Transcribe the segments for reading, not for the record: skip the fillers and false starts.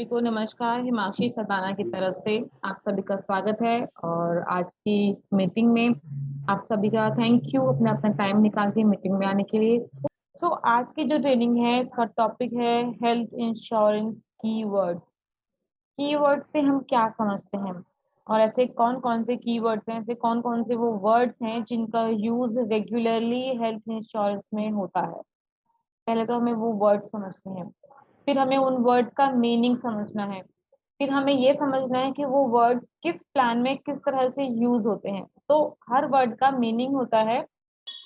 सभी को नमस्कार। हिमांशी सताना की तरफ से आप सभी का स्वागत है और आज की मीटिंग में आप सभी का थैंक यू अपना अपना टाइम निकाल के मीटिंग में आने के लिए। आज की जो ट्रेनिंग है इसका टॉपिक है हेल्थ इंश्योरेंस कीवर्ड्स। कीवर्ड से हम क्या समझते हैं और ऐसे कौन कौन से कीवर्ड्स हैं, ऐसे कौन कौन से वो वर्ड्स हैं जिनका यूज रेगुलरली हेल्थ इंश्योरेंस में होता है। पहले तो हमें वो वर्ड समझने हैं, फिर हमें उन वर्ड्स का मीनिंग समझना है, फिर हमें ये समझना है कि वो वर्ड्स किस प्लान में किस तरह से यूज होते हैं। तो हर वर्ड का मीनिंग होता है।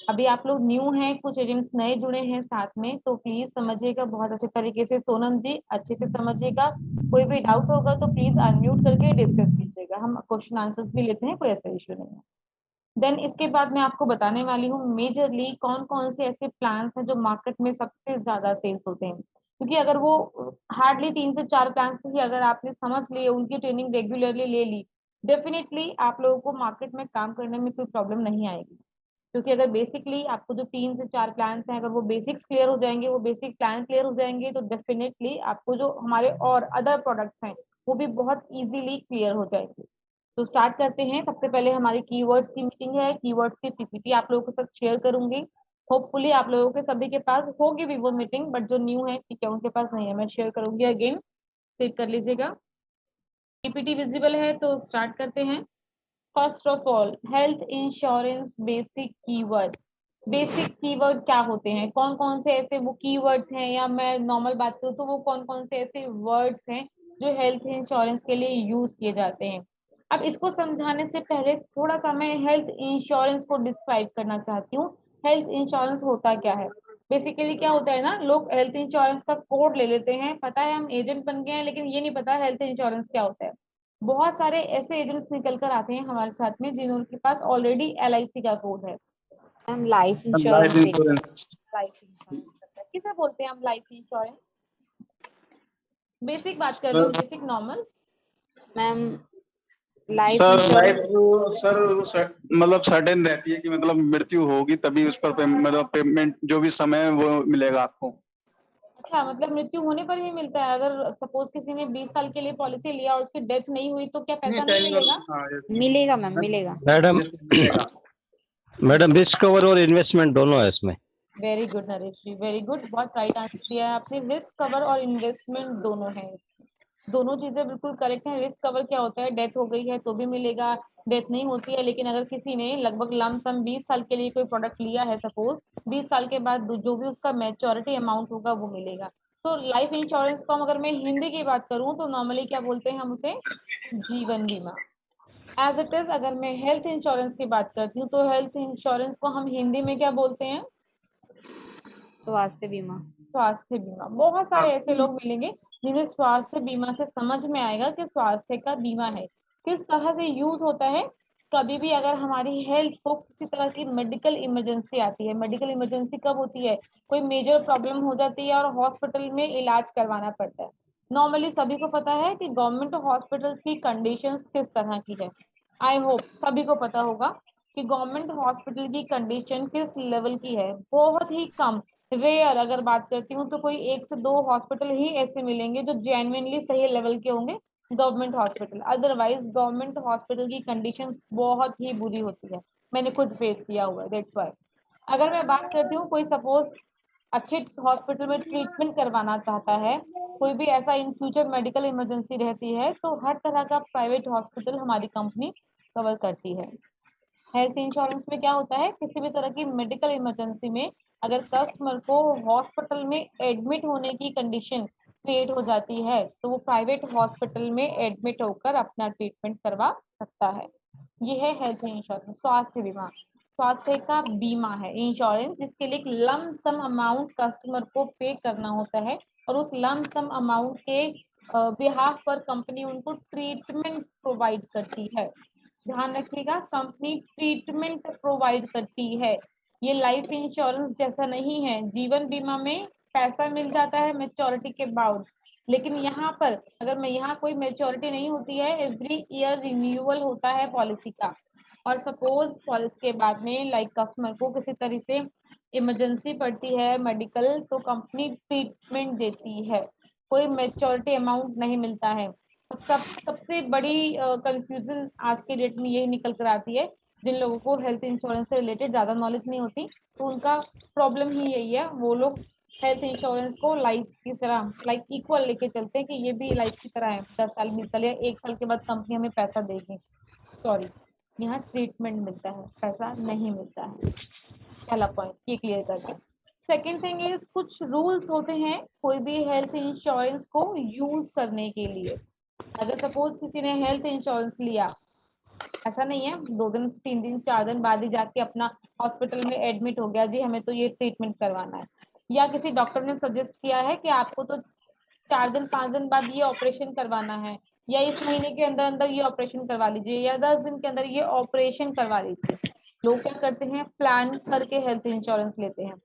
अभी आप लोग न्यू हैं, कुछ एजेंट्स नए जुड़े हैं साथ में, तो प्लीज समझिएगा बहुत अच्छे तरीके से। सोनम जी अच्छे से समझिएगा। कोई भी डाउट होगा तो प्लीज अनम्यूट करके डिस्कस कीजिएगा, हम क्वेश्चन आंसर्स भी लेते हैं, कोई ऐसा इशू नहीं है। देन इसके बाद मैं आपको बताने वाली हूँ मेजरली कौन कौन से ऐसे प्लान्स हैं जो मार्केट में सबसे ज्यादा सेल्स होते हैं। क्योंकि अगर वो हार्डली 3 से 4 प्लान्स ही अगर आपने समझ लिए, उनकी ट्रेनिंग रेगुलरली ले ली, डेफिनेटली आप लोगों को मार्केट में काम करने में कोई प्रॉब्लम नहीं आएगी। क्योंकि अगर बेसिकली आपको जो 3 से 4 प्लान्स हैं, अगर वो बेसिक्स क्लियर हो जाएंगे, वो बेसिक प्लान क्लियर हो जाएंगे, तो डेफिनेटली आपको जो हमारे और अदर प्रोडक्ट्स हैं वो भी बहुत इजीली क्लियर हो जाएंगे। तो स्टार्ट करते हैं। सबसे पहले हमारी कीवर्ड्स की मीटिंग है। कीवर्ड्स की पीपीटी आप लोगों के साथ शेयर करूंगी। होपफुली आप लोगों के सभी के पास होगी भी वो मीटिंग, बट जो न्यू है ठीक है उनके पास नहीं है, मैं शेयर करूंगी अगेन, चेक कर लीजिएगा। पीपीटी विजिबल है तो स्टार्ट करते हैं। First of all health insurance basic keyword. Basic keyword क्या होते हैं, कौन कौन से ऐसे वो कीवर्ड्स हैं, या मैं नॉर्मल बात करूँ तो वो कौन कौन से ऐसे वर्ड्स हैं जो हेल्थ इंश्योरेंस के लिए यूज किए जाते हैं। अब इसको समझाने से पहले थोड़ा सा मैं हेल्थ इंश्योरेंस को डिस्क्राइब करना चाहती हूँ। हेल्थ इंश्योरेंस होता क्या है? बेसिकली क्या होता है ना, लोग हेल्थ इंश्योरेंस का कोड ले लेते हैं, पता है हम एजेंट बन गए हैं, लेकिन ये नहीं पता हेल्थ इंश्योरेंस क्या होता है। बहुत सारे ऐसे एजेंट्स निकल कर आते हैं हमारे साथ में जिनके पास ऑलरेडी एलआईसी का कोड है। Ma'am life life insurance insurance. Life insurance किसे बोलते हैं हम? लाइफ इंश्योरेंस बेसिक बात कर रही हूँ, basic normal. Ma'am life sir life insurance sir मतलब सर्टेन रहती है कि मतलब मृत्यु होगी तभी उस पर मतलब पेमेंट जो भी समय है वो मिलेगा आपको। अच्छा, मतलब मृत्यु होने पर ही मिलता है? अगर सपोज किसी ने 20 साल के लिए पॉलिसी लिया और उसकी डेथ नहीं हुई तो क्या पैसा नहीं मिलेगा? मिलेगा मैम, मिलेगा। मैडम मैडम रिस्क कवर और इन्वेस्टमेंट दोनों है इसमें। वेरी गुड नरेश जी, वेरी गुड, बहुत राइट आंसर दिया है आपने। रिस्क कवर और इन्वेस्टमेंट दोनों है, दोनों चीजें बिल्कुल करेक्ट है। रिस्क कवर क्या होता है, डेथ हो गई है तो भी मिलेगा, डेथ नहीं होती है, लेकिन अगर किसी ने लगभग लमसम 20 साल के लिए कोई प्रोडक्ट लिया है, सपोज 20 साल के बाद जो भी उसका मैच्योरिटी अमाउंट होगा वो मिलेगा। तो लाइफ इंश्योरेंस को हम अगर मैं हिंदी की बात करूं तो नॉर्मली क्या बोलते हैं हम उसे? जीवन बीमा। एज इट इज अगर मैं हेल्थ इंश्योरेंस की बात करती हूँ तो हेल्थ इंश्योरेंस को हम हिंदी में क्या बोलते हैं? स्वास्थ्य बीमा। स्वास्थ्य बीमा। बहुत सारे ऐसे लोग मिलेंगे जिन्हें स्वास्थ्य बीमा से समझ में आएगा कि स्वास्थ्य का बीमा है, किस तरह से यूज होता है। कभी भी अगर हमारी हेल्थ को किसी तरह की मेडिकल इमरजेंसी आती है, मेडिकल इमरजेंसी कब होती है? कोई मेजर प्रॉब्लम हो जाती है और हॉस्पिटल में इलाज करवाना पड़ता है। नॉर्मली सभी को पता है कि गवर्नमेंट हॉस्पिटल्स की कंडीशंस किस तरह की है। आई होप सभी को पता होगा कि गवर्नमेंट हॉस्पिटल की कंडीशन किस लेवल की है। बहुत ही कम, रेयर अगर बात करती हूँ तो कोई 1 से 2 हॉस्पिटल ही ऐसे मिलेंगे जो जेन्युइनली सही लेवल के होंगे, government hospital. Otherwise government hospital की कंडीशन बहुत ही बुरी होती है, मैंने खुद फेस किया हुआ है, दैट्स व्हाई। अगर मैं बात करती हूँ कोई सपोज अच्छे हॉस्पिटल में ट्रीटमेंट करवाना चाहता है, कोई भी ऐसा इन फ्यूचर मेडिकल इमरजेंसी रहती है, तो हर तरह का प्राइवेट हॉस्पिटल हमारी कंपनी कवर करती है। हेल्थ इंश्योरेंस में क्या होता है, किसी भी तरह की मेडिकल इमरजेंसी में अगर कस्टमर को हॉस्पिटल में एडमिट होने की कंडीशन क्रिएट हो जाती है तो वो प्राइवेट हॉस्पिटल में एडमिट होकर अपना ट्रीटमेंट करवा सकता है। ये है हेल्थ इंश्योरेंस, स्वास्थ्य बीमा। स्वास्थ्य का बीमा है इंश्योरेंस जिसके लिए एक लम सम अमाउंट कस्टमर को पे करना होता है, और उस लम सम अमाउंट के बिहाफ पर कंपनी उनको ट्रीटमेंट प्रोवाइड करती है। ध्यान रखिएगा, कंपनी ट्रीटमेंट प्रोवाइड करती है। ये लाइफ इंश्योरेंस जैसा नहीं है। जीवन बीमा में पैसा मिल जाता है मेच्योरिटी के बाद, लेकिन यहाँ पर अगर मैं यहाँ कोई मेच्योरिटी नहीं होती है, एवरी ईयर रिन्यूअल होता है पॉलिसी का। और सपोज पॉलिसी के बाद में लाइक कस्टमर को किसी तरह से इमरजेंसी पड़ती है मेडिकल, तो कंपनी ट्रीटमेंट देती है। कोई मेच्योरिटी अमाउंट नहीं मिलता है। सबसे बड़ी कंफ्यूजन आज के डेट में यही निकल कर आती है, जिन लोगों को हेल्थ इंश्योरेंस से रिलेटेड ज्यादा नॉलेज नहीं होती, तो उनका प्रॉब्लम ही यही है। वो लोग हेल्थ इंश्योरेंस को लाइफ की तरह, लाइक इक्वल लेके चलते हैं कि ये भी लाइफ की तरह है, 10 साल 20 साल या 1 साल के बाद कंपनी हमें पैसा देगी। सॉरी, यहाँ ट्रीटमेंट मिलता है, पैसा नहीं मिलता है। पहला पॉइंट ये क्लियर करके, सेकेंड थिंग इज कुछ रूल्स होते हैं कोई भी हेल्थ इंश्योरेंस को यूज करने के लिए। अगर सपोज किसी ने हेल्थ इंश्योरेंस लिया, ऐसा नहीं है 2 दिन 3 दिन 4 दिन बाद ही जाके अपना हॉस्पिटल में एडमिट हो गया, जी हमें तो ये ट्रीटमेंट करवाना है, या किसी डॉक्टर ने सजेस्ट किया है कि आपको तो 4 दिन 5 दिन बाद ये ऑपरेशन करवाना है, या इस महीने के अंदर अंदर ये ऑपरेशन करवा लीजिए, या 10 दिन के अंदर ये ऑपरेशन करवा लीजिए। लोग क्या करते हैं, प्लान करके हेल्थ इंश्योरेंस लेते हैं,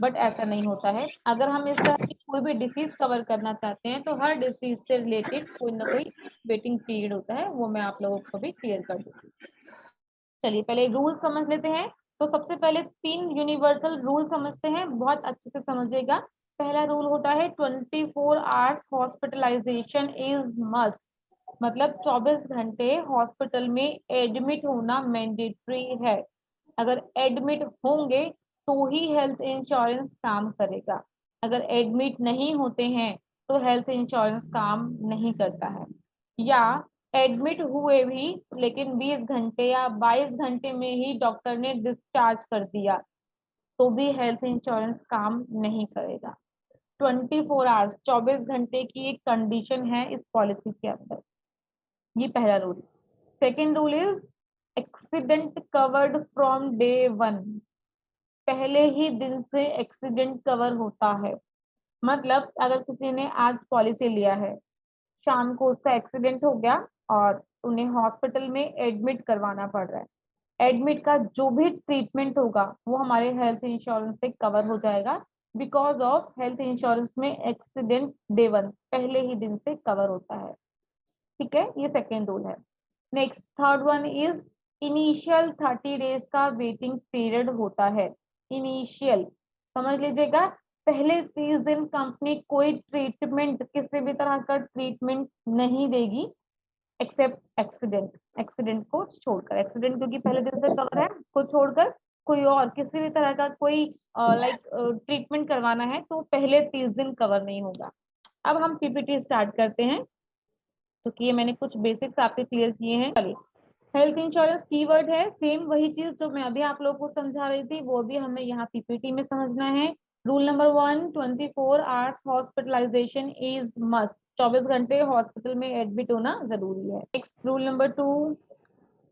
बट ऐसा नहीं होता है। अगर हम इस तरह की कोई भी डिसीज कवर करना चाहते हैं तो हर डिसीज से रिलेटेड कोई ना कोई वेटिंग पीरियड होता है, वो मैं आप लोगों को भी क्लियर कर दूंगी। चलिए पहले रूल समझ लेते हैं। तो सबसे पहले 3 यूनिवर्सल रूल समझते हैं, बहुत अच्छे से समझिएगा। पहला रूल होता है 24 आवर्स हॉस्पिटलाइजेशन इज मस्ट, मतलब 24 घंटे हॉस्पिटल में एडमिट होना मैंडेटरी है। अगर एडमिट होंगे तो ही हेल्थ इंश्योरेंस काम करेगा, अगर एडमिट नहीं होते हैं तो हेल्थ इंश्योरेंस काम नहीं करता है। या एडमिट हुए भी लेकिन 20 घंटे या 22 घंटे में ही डॉक्टर ने डिस्चार्ज कर दिया तो भी हेल्थ इंश्योरेंस काम नहीं करेगा। 24 आवर्स 24 घंटे की एक कंडीशन है इस पॉलिसी के अंदर, ये पहला rule. Second rule is accident covered from day 1, पहले ही दिन से एक्सीडेंट कवर होता है। मतलब अगर किसी ने आज पॉलिसी लिया है, शाम को उसका एक्सीडेंट हो गया और उन्हें हॉस्पिटल में एडमिट करवाना पड़ रहा है, एडमिट का जो भी ट्रीटमेंट होगा वो हमारे हेल्थ इंश्योरेंस से कवर हो जाएगा, बिकॉज ऑफ हेल्थ इंश्योरेंस में एक्सीडेंट डे 1 पहले ही दिन से कवर होता है। ठीक है, ये सेकेंड रूल है। Next third one is initial 30 days का वेटिंग पीरियड होता है। इनिशियल समझ लीजिएगा, पहले 30 दिन कंपनी कोई ट्रीटमेंट, किसी भी तरह का ट्रीटमेंट नहीं देगी एक्सेप्ट एक्सीडेंट, एक्सीडेंट को छोड़कर। एक्सीडेंट क्योंकि पहले दिन से कवर है, को छोड़कर कोई और किसी भी तरह का कोई लाइक ट्रीटमेंट करवाना है तो पहले 30 दिन कवर नहीं होगा। अब हम पीपीटी स्टार्ट करते हैं, तो ये मैंने कुछ बेसिक्स आपके क्लियर किए हैं। चलिए, हेल्थ इंश्योरेंस कीवर्ड है, सेम वही चीज जो मैं अभी आप लोगों को समझा रही थी वो भी हमें यहाँ पीपीटी में समझना है। Rule number 1, 24 hours hospitalisation is must, 24 घंटे हॉस्पिटल में एडमिट होना जरूरी है। नेक्स्ट रूल नंबर 2,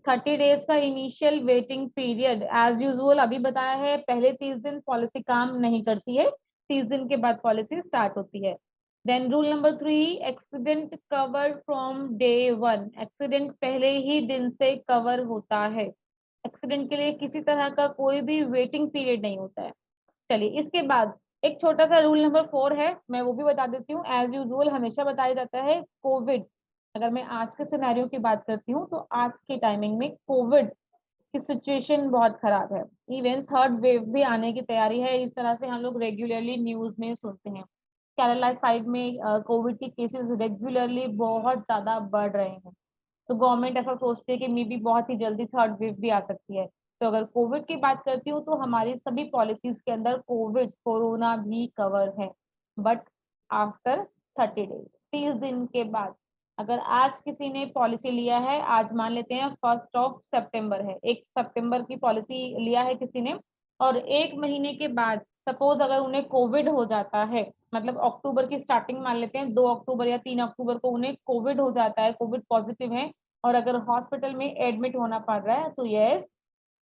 30 डेज का initial waiting period as usual अभी बताया है, पहले 30 दिन पॉलिसी काम नहीं करती है, 30 दिन के बाद पॉलिसी स्टार्ट होती है। Then rule number 3, accident cover from day 1, accident पहले ही दिन से कवर होता है, एक्सीडेंट के लिए किसी तरह का कोई भी वेटिंग पीरियड नहीं होता है। चलिए इसके बाद एक छोटा सा रूल नंबर 4 है, मैं वो भी बता देती हूँ। एज यूजुअल हमेशा बताया जाता है कोविड, अगर मैं आज के सिनेरियो की बात करती हूँ तो आज के टाइमिंग में कोविड की सिचुएशन बहुत खराब है, इवन थर्ड वेव भी आने की तैयारी है, इस तरह से हम लोग रेगुलरली न्यूज में सुनते हैं। केरला साइड में कोविड के केसेस रेगुलरली बहुत ज्यादा बढ़ रहे हैं, तो गवर्नमेंट ऐसा सोचती है कि मे बी बहुत ही जल्दी थर्ड वेव भी आ सकती है। तो अगर कोविड की बात करती हूँ तो हमारी सभी पॉलिसीज के अंदर कोविड कोरोना भी कवर है, बट आफ्टर 30 डेज, 30 दिन के बाद। अगर आज किसी ने पॉलिसी लिया है, आज मान लेते हैं 1 सितंबर है, 1 सितंबर की पॉलिसी लिया है किसी ने, और 1 महीने के बाद सपोज अगर उन्हें कोविड हो जाता है, मतलब अक्टूबर की स्टार्टिंग मान लेते हैं, 2 अक्टूबर या 3 अक्टूबर को उन्हें कोविड हो जाता है, कोविड पॉजिटिव है, और अगर हॉस्पिटल में एडमिट होना पड़ रहा है, तो यस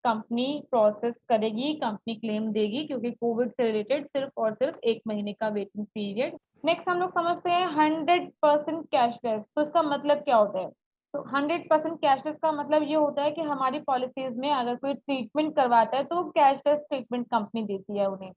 कंपनी प्रोसेस करेगी, कंपनी क्लेम देगी, क्योंकि कोविड से रिलेटेड सिर्फ और सिर्फ 1 महीने का वेटिंग पीरियड। नेक्स्ट हम लोग समझते हैं 100% कैशलेस, तो इसका मतलब क्या होता है? तो 100% कैशलेस का मतलब ये होता है कि हमारी पॉलिसीज में अगर कोई ट्रीटमेंट करवाता है तो कैशलेस ट्रीटमेंट कंपनी देती है उन्हें।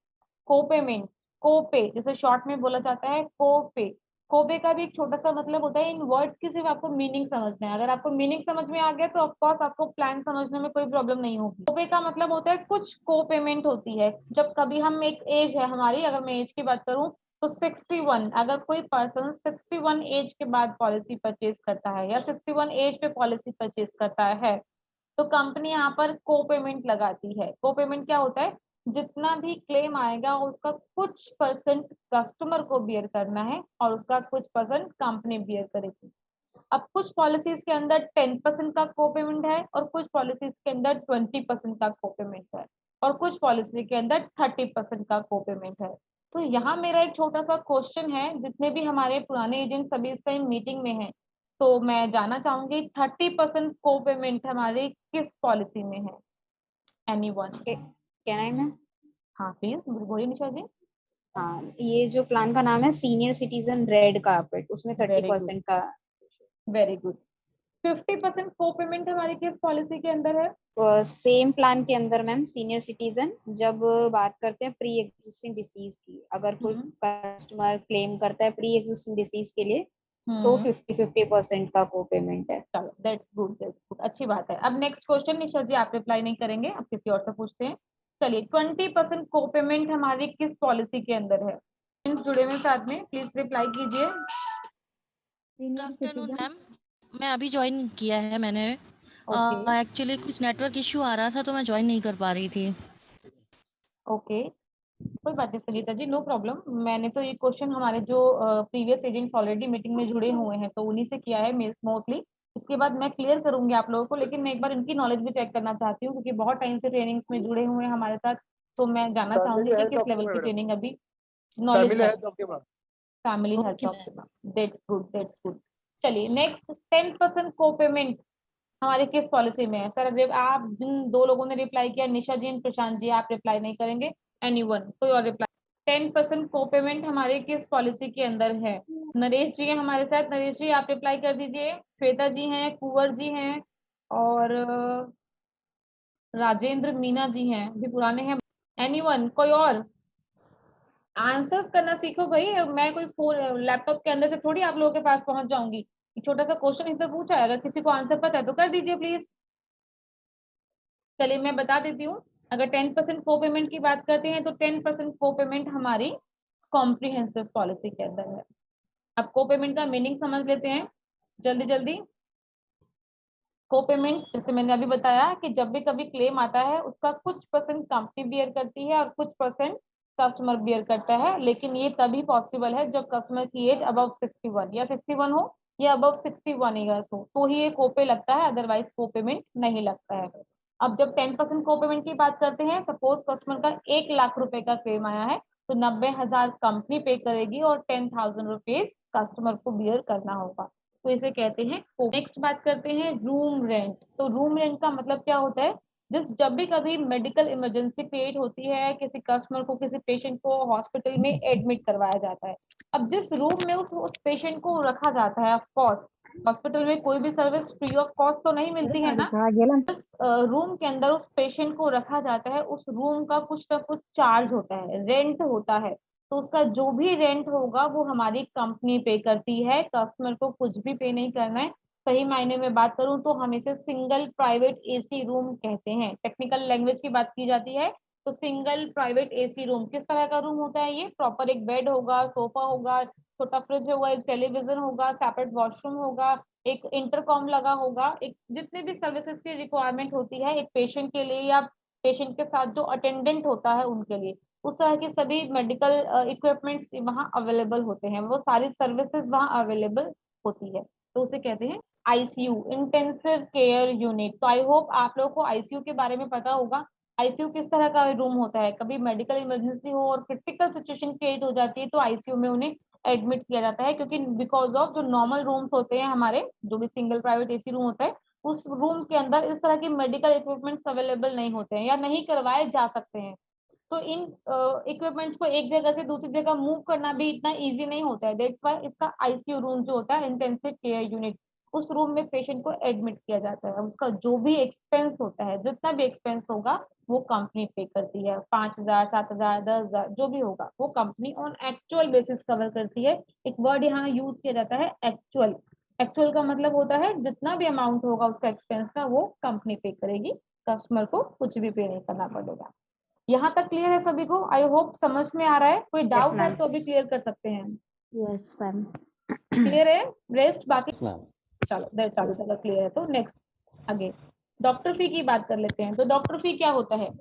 कोपेमेंट, कोपे जैसे शॉर्ट में बोला जाता है कोपे, कोपे का भी एक छोटा सा मतलब होता है, इन वर्ड की सिर्फ आपको मीनिंग समझना है, अगर आपको मीनिंग समझ में आ गया तो ऑफकोर्स आपको प्लान समझने में कोई प्रॉब्लम नहीं होगी। कोपे का मतलब होता है कुछ को पेमेंट होती है, जब कभी हम एक एज है हमारी, अगर मैं एज की बात करूं तो 61, अगर कोई पर्सन 61 एज के बाद पॉलिसी परचेज करता है या 61 एज पे पॉलिसी परचेज करता है, तो कंपनी यहाँ पर को पेमेंट लगाती है। को पेमेंट क्या होता है? जितना भी क्लेम आएगा उसका कुछ परसेंट कस्टमर को बियर करना है और उसका कुछ परसेंट कंपनी बियर करेगी। अब कुछ पॉलिसीज के अंदर 10% का को पेमेंट है और कुछ पॉलिसीज के अंदर 20% का को पेमेंट है और कुछ पॉलिसी के अंदर 30% का को पेमेंट है। तो यहाँ मेरा एक छोटा सा क्वेश्चन है, जितने भी हमारे पुराने एजेंट सभी इस टाइम मीटिंग में हैं, तो मैं जानना चाहूंगी 30% को पेमेंट हमारी किस पॉलिसी में है? एनीवन? Can I ma'am? हाँ प्लीज बोलिए निशा जी। हाँ, ये जो प्लान का नाम है सीनियर सिटीजन रेड कारपेट, उसमें वेरी गुड, 30% का। Very good. 50% को पेमेंट हमारी किस पॉलिसी के अंदर है? सेम प्लान के अंदर मैम सीनियर सिटीजन, जब बात करते हैं प्री एग्जिस्टिंग डिसीज की, अगर कोई कस्टमर क्लेम करता है प्री एग्जिस्टिंग डिसीज के लिए, तो 50% का को पेमेंट है। चलो दैट्स गुड, दैट्स गुड, अच्छी बात है। अब नेक्स्ट क्वेश्चन निशा जी, आप रिप्लाई नहीं करेंगे, अब किसी और से पूछते हैं। चलिए 20% को पेमेंट हमारी किस पॉलिसी के अंदर है? जुड़े हुए साथ में प्लीज रिप्लाई कीजिए। गुड आफ्टरनून मैम, मैं अभी ज्वाइन किया है मैंने। ओके एक्चुअली कुछ नेटवर्क इश्यू आ रहा था तो मैं ज्वाइन नहीं कर पा रही थी। ओके, कोई बात नहीं संगीता जी, नो प्रॉब्लम। मैंने तो ये क्वेश्चन हमारे जो प्रीवियस एजेंट्स ऑलरेडी मीटिंग में जुड़े हुए हैं तो उन्हीं से किया है मोस्टली। इसके बाद मैं क्लियर करूंगी आप लोगों को, लेकिन मैं एक बार इनकी नॉलेज भी चेक करना चाहती हूँ क्योंकि बहुत टाइम से ट्रेनिंग्स में जुड़े हुए हैं हमारे साथ। तो मैं जानना चाहूंगी कि किस लेवल की ट्रेनिंग अभी नॉलेज है। Family health okay ma'am. Optima, that's good, that's good. चलिए नेक्स्ट, 10% को पेमेंट हमारे किस पॉलिसी में है? सर अगर आप जिन दो लोगों ने रिप्लाई किया, निशा जी एंड प्रशांत जी, आप रिप्लाई नहीं करेंगे? एनीवन, कोई और रिप्लाई? 10% को पेमेंट हमारे किस पॉलिसी के अंदर है? नरेश जी हैं हमारे साथ, नरेश जी आप रिप्लाई कर दीजिए। श्वेता जी हैं, कुंवर जी हैं और राजेंद्र मीना जी हैं, भी पुराने हैं। एनीवन, कोई और? आंसर्स करना सीखो भाई, मैं कोई फोन लैपटॉप के अंदर से थोड़ी आप लोगों के पास पहुंच जाऊंगी। एक छोटा सा क्वेश्चन इसमें पूछा है, अगर किसी को आंसर पता है तो कर दीजिए प्लीज। चलिए मैं बता देती हूँ। अगर 10% को पेमेंट की बात करते हैं तो 10% को पेमेंट हमारी कॉम्प्रिहेंसिव पॉलिसी के अंदर है। अब को पेमेंट का मीनिंग समझ लेते हैं जल्दी जल्दी। को पेमेंट जैसे मैंने अभी बताया कि जब भी कभी क्लेम आता है उसका कुछ परसेंट कंपनी बियर करती है और कुछ परसेंट कस्टमर बियर करता है, लेकिन ये तभी पॉसिबल है जब कस्टमर की एज अबव 61 या 61 हो या अबव 61 ईयर्स हो, तो ही ये कोपे लगता है, अदरवाइज को पेमेंट नहीं लगता है। अब जब 10% को पेमेंट की बात करते हैं, सपोज कस्टमर का 1 लाख रुपए का क्लेम आया है तो 90,000 कंपनी पे करेगी और 10,000 रुपीज कस्टमर को बियर करना होगा, तो इसे कहते हैं। नेक्स्ट बात करते हैं रूम रेंट। तो रूम रेंट का मतलब क्या होता है? जब भी कभी मेडिकल इमरजेंसी क्रिएट होती है, किसी कस्टमर को, किसी पेशेंट को हॉस्पिटल में एडमिट करवाया जाता है, अब जिस रूम में उस पेशेंट को रखा जाता है, ऑफ कोर्स हॉस्पिटल में कोई भी सर्विस फ्री ऑफ कॉस्ट तो नहीं मिलती है ना। जिस रूम के अंदर उस पेशेंट को रखा जाता है, उस रूम का कुछ ना कुछ चार्ज होता है, रेंट होता है। तो उसका जो भी रेंट होगा वो हमारी कंपनी पे करती है, कस्टमर को कुछ भी पे नहीं करना है। सही मायने में बात करूं तो हम इसे सिंगल प्राइवेट एसी रूम कहते हैं। टेक्निकल लैंग्वेज की बात की जाती है तो सिंगल प्राइवेट एसी रूम किस तरह का रूम होता है? ये प्रॉपर एक बेड होगा, सोफा होगा, छोटा फ्रिज होगा, एक टेलीविजन होगा, सेपरेट वॉशरूम होगा, एक इंटरकॉम लगा होगा, एक जितने भी सर्विसेज की रिक्वायरमेंट होती है एक पेशेंट के लिए या पेशेंट के साथ जो अटेंडेंट होता है उनके लिए, उस तरह के सभी मेडिकल इक्विपमेंट्स वहाँ अवेलेबल होते हैं, वो सारी सर्विसेज वहाँ अवेलेबल होती है, तो उसे कहते हैं आईसीयू, इंटेंसिव केयर यूनिट। तो आई होप आप लोगों को आईसीयू के बारे में पता होगा। आईसीयू किस तरह का रूम होता है? कभी मेडिकल इमरजेंसी हो और क्रिटिकल सिचुएशन क्रिएट हो जाती है तो आईसीयू में उन्हें एडमिट किया जाता है, क्योंकि बिकॉज ऑफ जो नॉर्मल रूम्स होते हैं हमारे, जो भी सिंगल प्राइवेट एसी रूम होता है, उस रूम के अंदर इस तरह की मेडिकल इक्विपमेंट्स अवेलेबल नहीं होते हैं या नहीं करवाए जा सकते हैं। तो इन इक्विपमेंट्स को एक जगह से दूसरी जगह मूव करना भी इतना इजी नहीं होता है, दैट्स व्हाई इसका आईसीयू रूम जो होता है, इंटेंसिव केयर यूनिट, उस रूम में पेशेंट को एडमिट किया जाता है। उसका जो भी एक्सपेंस होता है, जितना भी एक्सपेंस होगा वो कंपनी पे करती है, 5,000, 7,000, 10,000 जो भी होगा वो company on actual basis cover करती है। एक वर्ड यहाँ यूज किया जाता है एक्चुअल। एक्चुअल का मतलब होता है जितना भी अमाउंट होगा उसका एक्सपेंस का वो कंपनी पे करेगी, कस्टमर को कुछ भी पे नहीं करना पड़ेगा। यहाँ तक क्लियर है सभी को? आई होप समझ में आ रहा है। कोई डाउट है मैम। तो अभी क्लियर कर सकते हैं। Yes ma'am. क्लियर है? रेस्ट बाकी मैम चलो देर चालू तक क्लियर है तो नेक्स्ट आगे डॉक्टर फी की बात कर लेते हैं। तो डॉक्टर फी क्या होता है?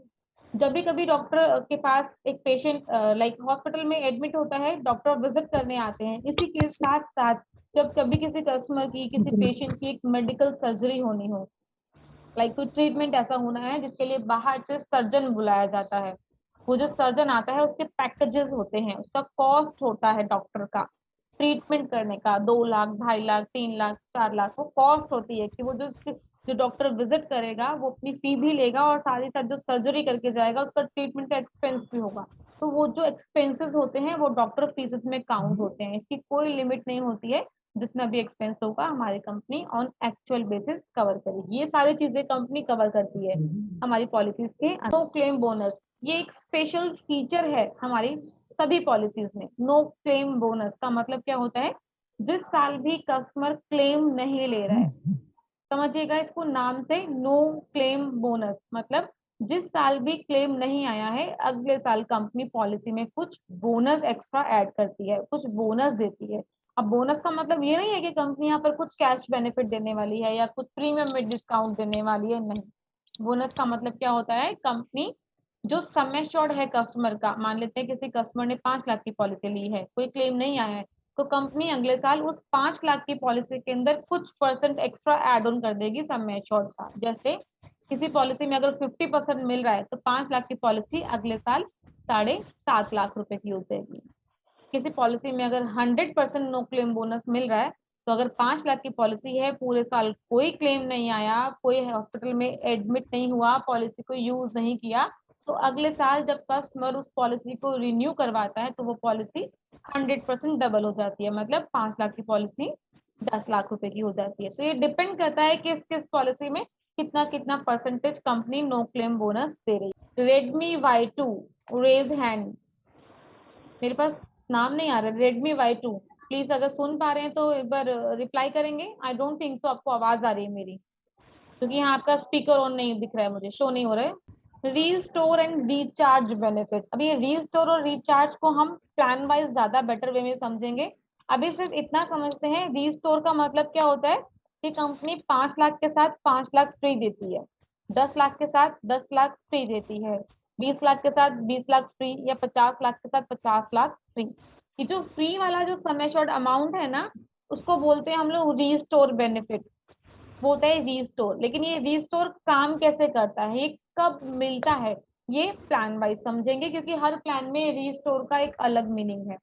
जब भी कभी डॉक्टर के पास एक पेशेंट लाइक हॉस्पिटल में एडमिट होता है, डॉक्टर विजिट करने आते हैं, इसी के साथ साथ जब कभी किसी कस्टमर की, किसी पेशेंट की एक मेडिकल सर्जरी होनी हो, लाइक कोई ट्रीटमेंट ऐसा होना है जिसके लिए बाहर से सर्जन बुलाया जाता है, वो जो सर्जन आता है उसके पैकेजेस होते हैं, उसका कॉस्ट होता है डॉक्टर का ट्रीटमेंट करने का, 2 लाख, 2.5 लाख, 3 लाख, 4 लाख, वो कॉस्ट होती है कि वो जो डॉक्टर विजिट करेगा वो अपनी फी भी लेगा और साथ ही साथ जो सर्जरी करके जाएगा उसका ट्रीटमेंट का एक्सपेंस भी होगा। तो वो जो एक्सपेंसेस होते हैं वो डॉक्टर फीसेस में काउंट होते हैं। इसकी कोई लिमिट नहीं होती है, जितना भी एक्सपेंस होगा हमारी company on actual basis cover करेगी। ये सारी चीजें कंपनी कवर करती है हमारी पॉलिसीज के। नो क्लेम बोनस ये एक स्पेशल फीचर है हमारी सभी पॉलिसीज में। नो क्लेम बोनस का मतलब क्या होता है? जिस साल भी कस्टमर क्लेम नहीं ले रहा है, समझिएगा इसको नाम से, नो क्लेम बोनस मतलब जिस साल भी क्लेम नहीं आया है, अगले साल कंपनी पॉलिसी में कुछ बोनस एक्स्ट्रा ऐड करती है, कुछ बोनस देती है। अब बोनस का मतलब ये नहीं है कि कंपनी यहाँ पर कुछ कैश बेनिफिट देने वाली है या कुछ प्रीमियम में डिस्काउंट देने वाली है, नहीं। बोनस का मतलब क्या होता है? कंपनी जो सम एश्योर्ड है कस्टमर का, मान लेते हैं किसी कस्टमर ने 5 लाख की पॉलिसी ली है, कोई क्लेम नहीं आया है, तो कंपनी अगले साल उस 5 लाख की पॉलिसी के अंदर कुछ परसेंट एक्स्ट्रा एड ऑन कर देगी सम एश्योर्ड का। जैसे किसी पॉलिसी में अगर 50% मिल रहा है तो 5 लाख की पॉलिसी अगले साल 7.5 लाख रुपए की हो जाएगी। किसी पॉलिसी में अगर 100% नो क्लेम बोनस मिल रहा है, तो अगर 5 लाख की पॉलिसी है, पूरे साल कोई क्लेम नहीं आया, कोई हॉस्पिटल में एडमिट नहीं हुआ, पॉलिसी को यूज नहीं किया, तो अगले साल जब कस्टमर उस पॉलिसी को रिन्यू करवाता है तो वो पॉलिसी 100% डबल हो जाती है, मतलब 5 लाख की पॉलिसी 10 लाख रुपए की हो जाती है। तो ये डिपेंड करता है कि किस पॉलिसी में कितना कितना percentage company no claim bonus दे रही है। रेडमी Y2 रेज हैंड, मेरे पास नाम नहीं आ रहा। रेडमी Y2 प्लीज अगर सुन पा रहे हैं तो एक बार रिप्लाई करेंगे। आई डोंट थिंक तो आपको आवाज आ रही है मेरी, क्योंकि यहाँ आपका स्पीकर ऑन नहीं दिख रहा है, मुझे शो नहीं हो रहा है। रीस्टोर एंड रिचार्ज बेनिफिट, अभी ये रीस्टोर और रिचार्ज को हम प्लान वाइज ज्यादा बेटर वे में समझेंगे। अभी सिर्फ इतना समझते हैं रीस्टोर का मतलब क्या होता है कि कंपनी 5 लाख के साथ 5 लाख फ्री देती है, 10 लाख के साथ 10 लाख फ्री देती है, 20 लाख के साथ 20 लाख फ्री, या 50 लाख के साथ 50 लाख फ्री। ये जो फ्री वाला जो सम एश्योर्ड अमाउंट है ना, उसको बोलते हैं हम लोग रीस्टोर बेनिफिट, वो होता है रीस्टोर। लेकिन ये रीस्टोर काम कैसे करता है, ये कब मिलता है, ये प्लान वाइज समझेंगे, क्योंकि हर प्लान में रीस्टोर का एक अलग मीनिंग है।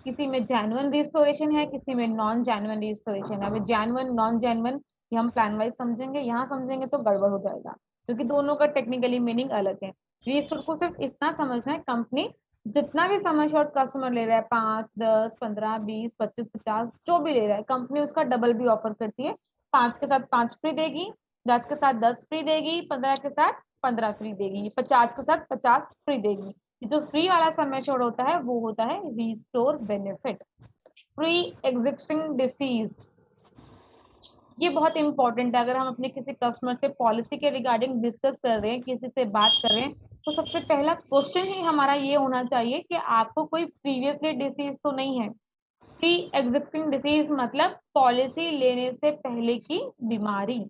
किसी में जेन्युइन रिस्टोरेशन है, किसी में नॉन जेन्युइन रिस्टोरेशन है। अभी जेन्युइन नॉन जेन्युइन ये हम प्लान वाइज समझेंगे, यहाँ समझेंगे तो गड़बड़ हो जाएगा, क्योंकि दोनों का टेक्निकली मीनिंग अलग है। रीस्टोर को सिर्फ इतना समझना है, कंपनी जितना भी सम एश्योर्ड कस्टमर ले रहा है, 5, 10, 15, 20, 25, 50 जो भी ले रहा है, कंपनी उसका डबल भी ऑफर करती है। 5 के साथ 5 फ्री देगी, 10 के साथ 10 फ्री देगी, 15 के साथ 15 फ्री देगी, 50 के साथ 50 फ्री देगी। जो फ्री वाला सम एश्योर्ड होता है वो होता है restore benefit. Pre existing disease, ये बहुत इंपॉर्टेंट है। अगर हम अपने किसी कस्टमर से पॉलिसी के रिगार्डिंग डिस्कस कर रहे हैं, किसी से बात कर रहे हैं, तो सबसे पहला क्वेश्चन ही हमारा ये होना चाहिए कि आपको कोई प्रीवियसली डिसीज तो नहीं है। प्री एग्जिस्टिंग डिसीज मतलब पॉलिसी लेने से पहले की बीमारी।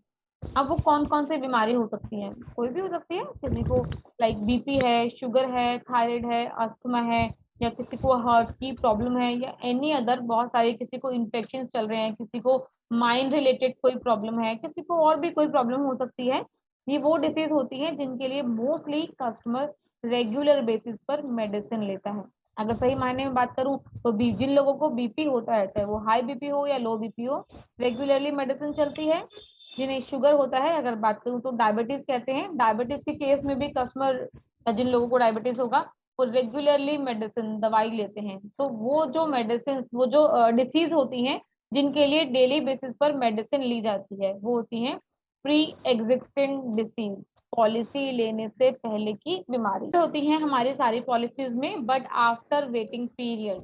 अब वो कौन कौन सी बीमारी हो सकती है? कोई भी हो सकती है, किसी को लाइक बीपी है, शुगर है, थायराइड है, अस्थमा है, या किसी को हार्ट की प्रॉब्लम है, या एनी अदर बहुत सारे, किसी को इन्फेक्शन चल रहे हैं, किसी को माइंड रिलेटेड कोई प्रॉब्लम है, किसी को और भी कोई प्रॉब्लम हो सकती है। ये वो डिसीज होती है जिनके लिए मोस्टली कस्टमर रेगुलर बेसिस पर मेडिसिन लेता है। अगर सही मायने में बात करूं तो जिन लोगों को बीपी होता है, चाहे वो हाई बीपी हो या लो बीपी हो, रेगुलरली मेडिसिन चलती है। जिन्हें शुगर होता है, अगर बात करूं तो डायबिटीज कहते हैं, डायबिटीज के केस में भी कस्टमर, जिन लोगों को डायबिटीज होगा, वो रेगुलरली मेडिसिन दवाई लेते हैं। तो वो जो मेडिसिन, वो जो डिसीज होती हैं जिनके लिए डेली बेसिस पर मेडिसिन ली जाती है, वो होती है प्री एग्जिस्टिंग डिसीज, पॉलिसी लेने से पहले की बीमारी होती है हमारी सारी पॉलिसीज में, but after waiting period.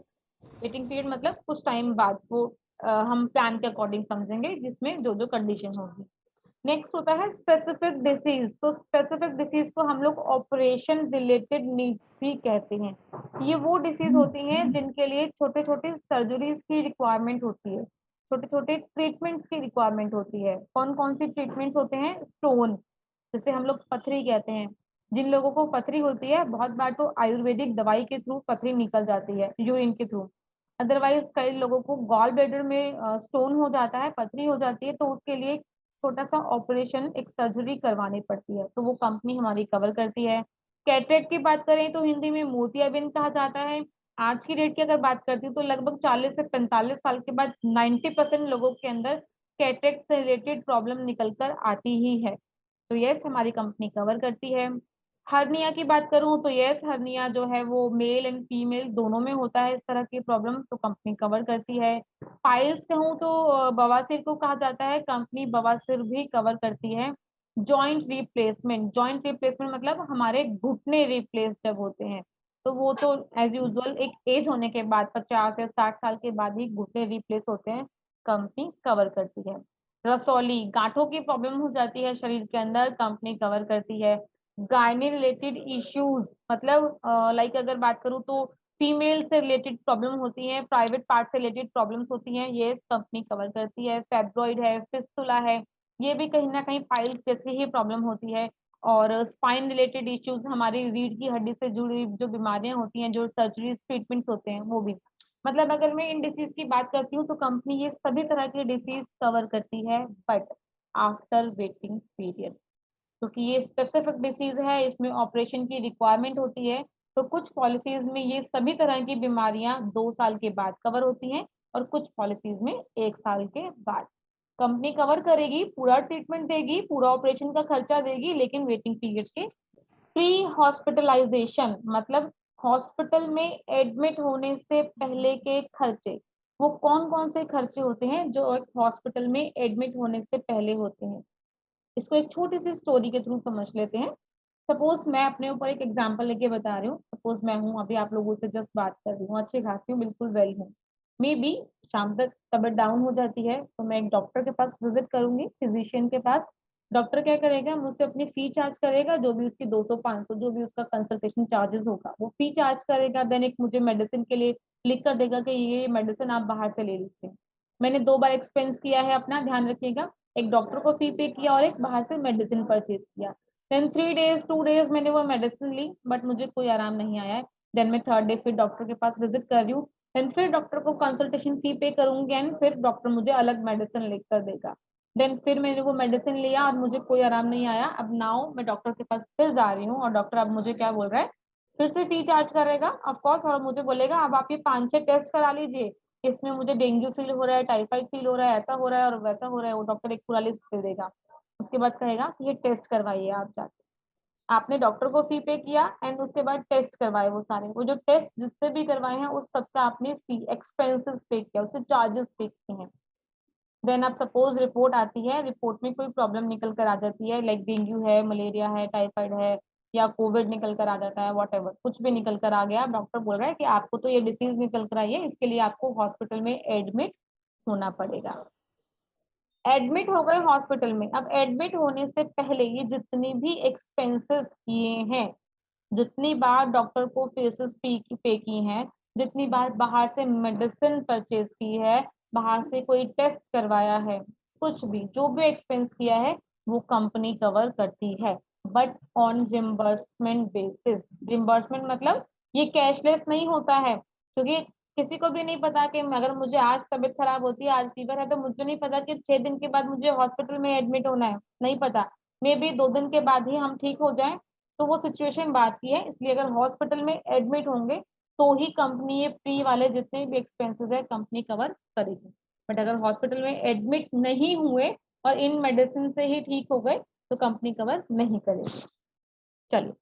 Waiting period मतलब कुछ टाइम बाद, वो हम प्लान के अकॉर्डिंग समझेंगे, जिसमें जो जो कंडीशन होगी। नेक्स्ट होता है स्पेसिफिक डिसीज। तो स्पेसिफिक डिसीज को हम लोग ऑपरेशन रिलेटेड नीड्स भी कहते हैं। ये वो डिसीज होती हैं जिनके लिए छोटे छोटे सर्जरीज की रिक्वायरमेंट होती है, छोटे छोटे ट्रीटमेंट्स की रिक्वायरमेंट होती है। कौन कौन सी ट्रीटमेंट्स होते हैं? स्टोन, जैसे हम लोग पथरी कहते हैं, जिन लोगों को पथरी होती है बहुत बार तो आयुर्वेदिक दवाई के थ्रू पथरी निकल जाती है, यूरिन के थ्रू। अदरवाइज कई लोगों को गॉल ब्लैडर में स्टोन हो जाता है, पथरी हो जाती है, तो उसके लिए छोटा सा ऑपरेशन, एक सर्जरी करवानी पड़ती है, तो वो कंपनी हमारी कवर करती है। कैटरेक्ट की बात करें तो हिंदी में मोतियाबिंद कहा जाता है। आज की डेट की अगर बात करती हूँ तो लगभग 40 से 45 साल के बाद 90% लोगों के अंदर कैटरेक्ट से रिलेटेड प्रॉब्लम निकल कर आती ही है, तो यस हमारी कंपनी कवर करती है। हर्निया की बात करूं तो यस, हर्निया जो है वो मेल एंड फीमेल दोनों में होता है इस तरह की प्रॉब्लम, तो कंपनी कवर करती है। पाइल्स कहूँ तो बवासीर को कहा जाता है, कंपनी बवासीर भी कवर करती है। जॉइंट रिप्लेसमेंट, जॉइंट रिप्लेसमेंट मतलब हमारे घुटने रिप्लेस जब होते हैं, तो वो तो एज यूजुअल एक एज होने के बाद 50 या 60 साल के बाद ही घुटने रिप्लेस होते हैं, कंपनी कवर करती है। रसौली, गांठों की प्रॉब्लम हो जाती है शरीर के अंदर, कंपनी कवर करती है। गायनी रिलेटेड इश्यूज मतलब लाइक अगर बात करूं तो फीमेल से रिलेटेड प्रॉब्लम होती है, प्राइवेट पार्ट से रिलेटेड प्रॉब्लम्स होती हैं, ये कंपनी कवर करती है। फैब्रॉइड है, फिस्टुला है, ये भी कहीं ना कहीं पाइल्स जैसी ही प्रॉब्लम होती है। और स्पाइन रिलेटेड इश्यूज, हमारी रीढ़ की हड्डी से जुड़ी जो बीमारियां होती हैं, जो सर्जरीज ट्रीटमेंट्स होते हैं, वो भी। मतलब अगर मैं इन डिसीज की बात करती हूँ तो कंपनी ये सभी तरह की डिसीज कवर करती है, बट आफ्टर वेटिंग पीरियड, क्योंकि ये स्पेसिफिक डिसीज है, इसमें ऑपरेशन की रिक्वायरमेंट होती है, तो कुछ पॉलिसीज में ये सभी तरह की बीमारियां 2 साल के बाद कवर होती हैं, और कुछ पॉलिसीज में 1 साल के बाद। कंपनी कवर करेगी, पूरा ट्रीटमेंट देगी, पूरा ऑपरेशन का खर्चा देगी, लेकिन वेटिंग पीरियड के प्री हॉस्पिटलाइजेशन मतलब हॉस्पिटल में एडमिट होने से पहले के खर्चे, वो कौन कौन से खर्चे होते हैं जो एक हॉस्पिटल में एडमिट होने से पहले होते हैं, इसको एक छोटी सी स्टोरी के थ्रू समझ लेते हैं। सपोज मैं अपने ऊपर एक एग्जांपल लेके बता रही हूँ। सपोज मैं हूँ अभी आप लोगों से जस्ट बात कर रही हूँ, अच्छी खासी हूँ, बिल्कुल वेल हूँ, मे बी शाम तक तबीयत डाउन हो जाती है, तो मैं एक डॉक्टर के पास विजिट करूंगी, फिजिशियन के पास। डॉक्टर क्या करेगा, मुझसे अपनी फी चार्ज करेगा, जो भी उसकी 200-500 जो भी उसका कंसल्टेशन चार्जेस होगा वो फी चार्ज करेगा। देन एक मुझे मेडिसिन के लिए लिख कर देगा कि ये मेडिसिन आप बाहर से ले लीजिए। मैंने 2 बार एक्सपेंस किया है अपना, ध्यान रखिएगा, एक डॉक्टर को फी पे किया और एक बाहर से मेडिसिन परचेज किया। देन 3 डेज 2 डेज मैंने वो मेडिसिन ली, बट मुझे कोई आराम नहीं आया है। देन मैं 3rd डे फिर डॉक्टर के पास विजिट कर रही हूँ, देन फिर डॉक्टर को कंसल्टेशन फी पे करूंगी, एंड फिर डॉक्टर मुझे अलग मेडिसिन लिख कर देगा। देन फिर मैंने वो मेडिसिन लिया और मुझे कोई आराम नहीं आया, अब नाउ मैं डॉक्टर के पास फिर जा रही हूँ, और डॉक्टर अब मुझे क्या बोल रहा है, फिर से फी चार्ज करेगा ऑफकोर्स, और मुझे बोलेगा अब आप ये 5-6 टेस्ट करा लीजिए, इसमें मुझे डेंगू फील हो रहा है, टाइफाइड फील हो रहा है, ऐसा हो रहा है और वैसा हो रहा है, वो डॉक्टर एक पूरा लिस्ट दे देगा। उसके बाद कहेगा ये टेस्ट करवाइए आप जाके। आपने डॉक्टर को फी पे किया एंड उसके बाद टेस्ट करवाए, वो सारे वो जो टेस्ट जितने भी करवाए हैं उस सबका आपने फी एक्सपेंसेस पे किया, उसके चार्जेस पे किए हैं। देन अब सपोज रिपोर्ट आती है, रिपोर्ट में कोई प्रॉब्लम निकल कर आ जाती है, लाइक डेंगू है, मलेरिया है, टाइफाइड है, या कोविड निकल कर आ जाता है, वॉट एवर कुछ भी निकल कर आ गया, डॉक्टर बोल रहा है कि आपको तो ये डिसीज निकल कर आई है, इसके लिए आपको हॉस्पिटल में एडमिट होना पड़ेगा। एडमिट हो गए हॉस्पिटल में, अब एडमिट होने से पहले ये जितनी भी एक्सपेंसेस किए हैं, जितनी बार डॉक्टर को फीसेस पे की हैं, जितनी बार बाहर से मेडिसिन परचेज की है, बाहर से कोई टेस्ट करवाया है, कुछ भी जो भी एक्सपेंस किया है वो कंपनी कवर करती है, but on reimbursement basis. Reimbursement मतलब ये कैशलेस नहीं होता है, क्योंकि किसी को भी नहीं पता कि अगर मुझे आज तबीयत खराब होती है, आज फीवर है, तो मुझे नहीं पता कि 6 दिन के बाद मुझे हॉस्पिटल में एडमिट होना है, नहीं पता, मे बी 2 दिन के बाद ही हम ठीक हो जाएं, तो वो सिचुएशन बात की है। इसलिए अगर हॉस्पिटल में एडमिट होंगे तो ही कंपनी ये प्री वाले जितने भी एक्सपेंसेस है कंपनी कवर करेगी, बट अगर हॉस्पिटल में एडमिट नहीं हुए और इन मेडिसिन से ही ठीक हो गए तो कंपनी कवर नहीं करेगी। चलिए,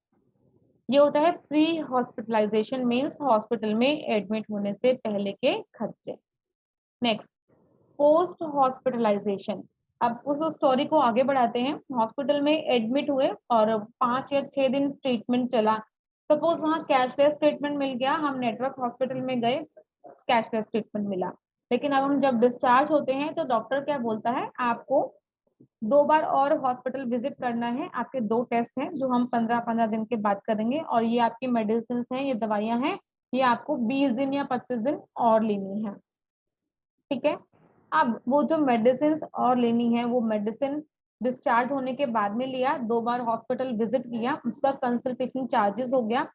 ये होता है प्री हॉस्पिटलाइजेशन, मीन्स हॉस्पिटल में एडमिट होने से पहले के खर्चे। Next, post hospitalisation. अब उस स्टोरी को आगे बढ़ाते हैं। हॉस्पिटल में एडमिट हुए और 5 या 6 दिन ट्रीटमेंट चला, सपोज वहाँ कैशलेस ट्रीटमेंट मिल गया, हम नेटवर्क हॉस्पिटल में गए, कैशलेस ट्रीटमेंट मिला, लेकिन अब हम जब डिस्चार्ज होते हैं तो डॉक्टर क्या बोलता है, आपको 2 बार और हॉस्पिटल विजिट करना है। आपके 2 टेस्ट हैं जो हम 15-15 दिन के बाद करेंगे, और ये आपकी मेडिसिन हैं, ये दवाइयां हैं, ये आपको 20 दिन या 25 दिन और लेनी है। ठीक है। अब वो जो मेडिसिन और लेनी है, वो मेडिसिन डिस्चार्ज होने के बाद में लिया, 2 बार हॉस्पिटल विजिट किया, उसका कंसल्टेशन चार्जेस हो गया,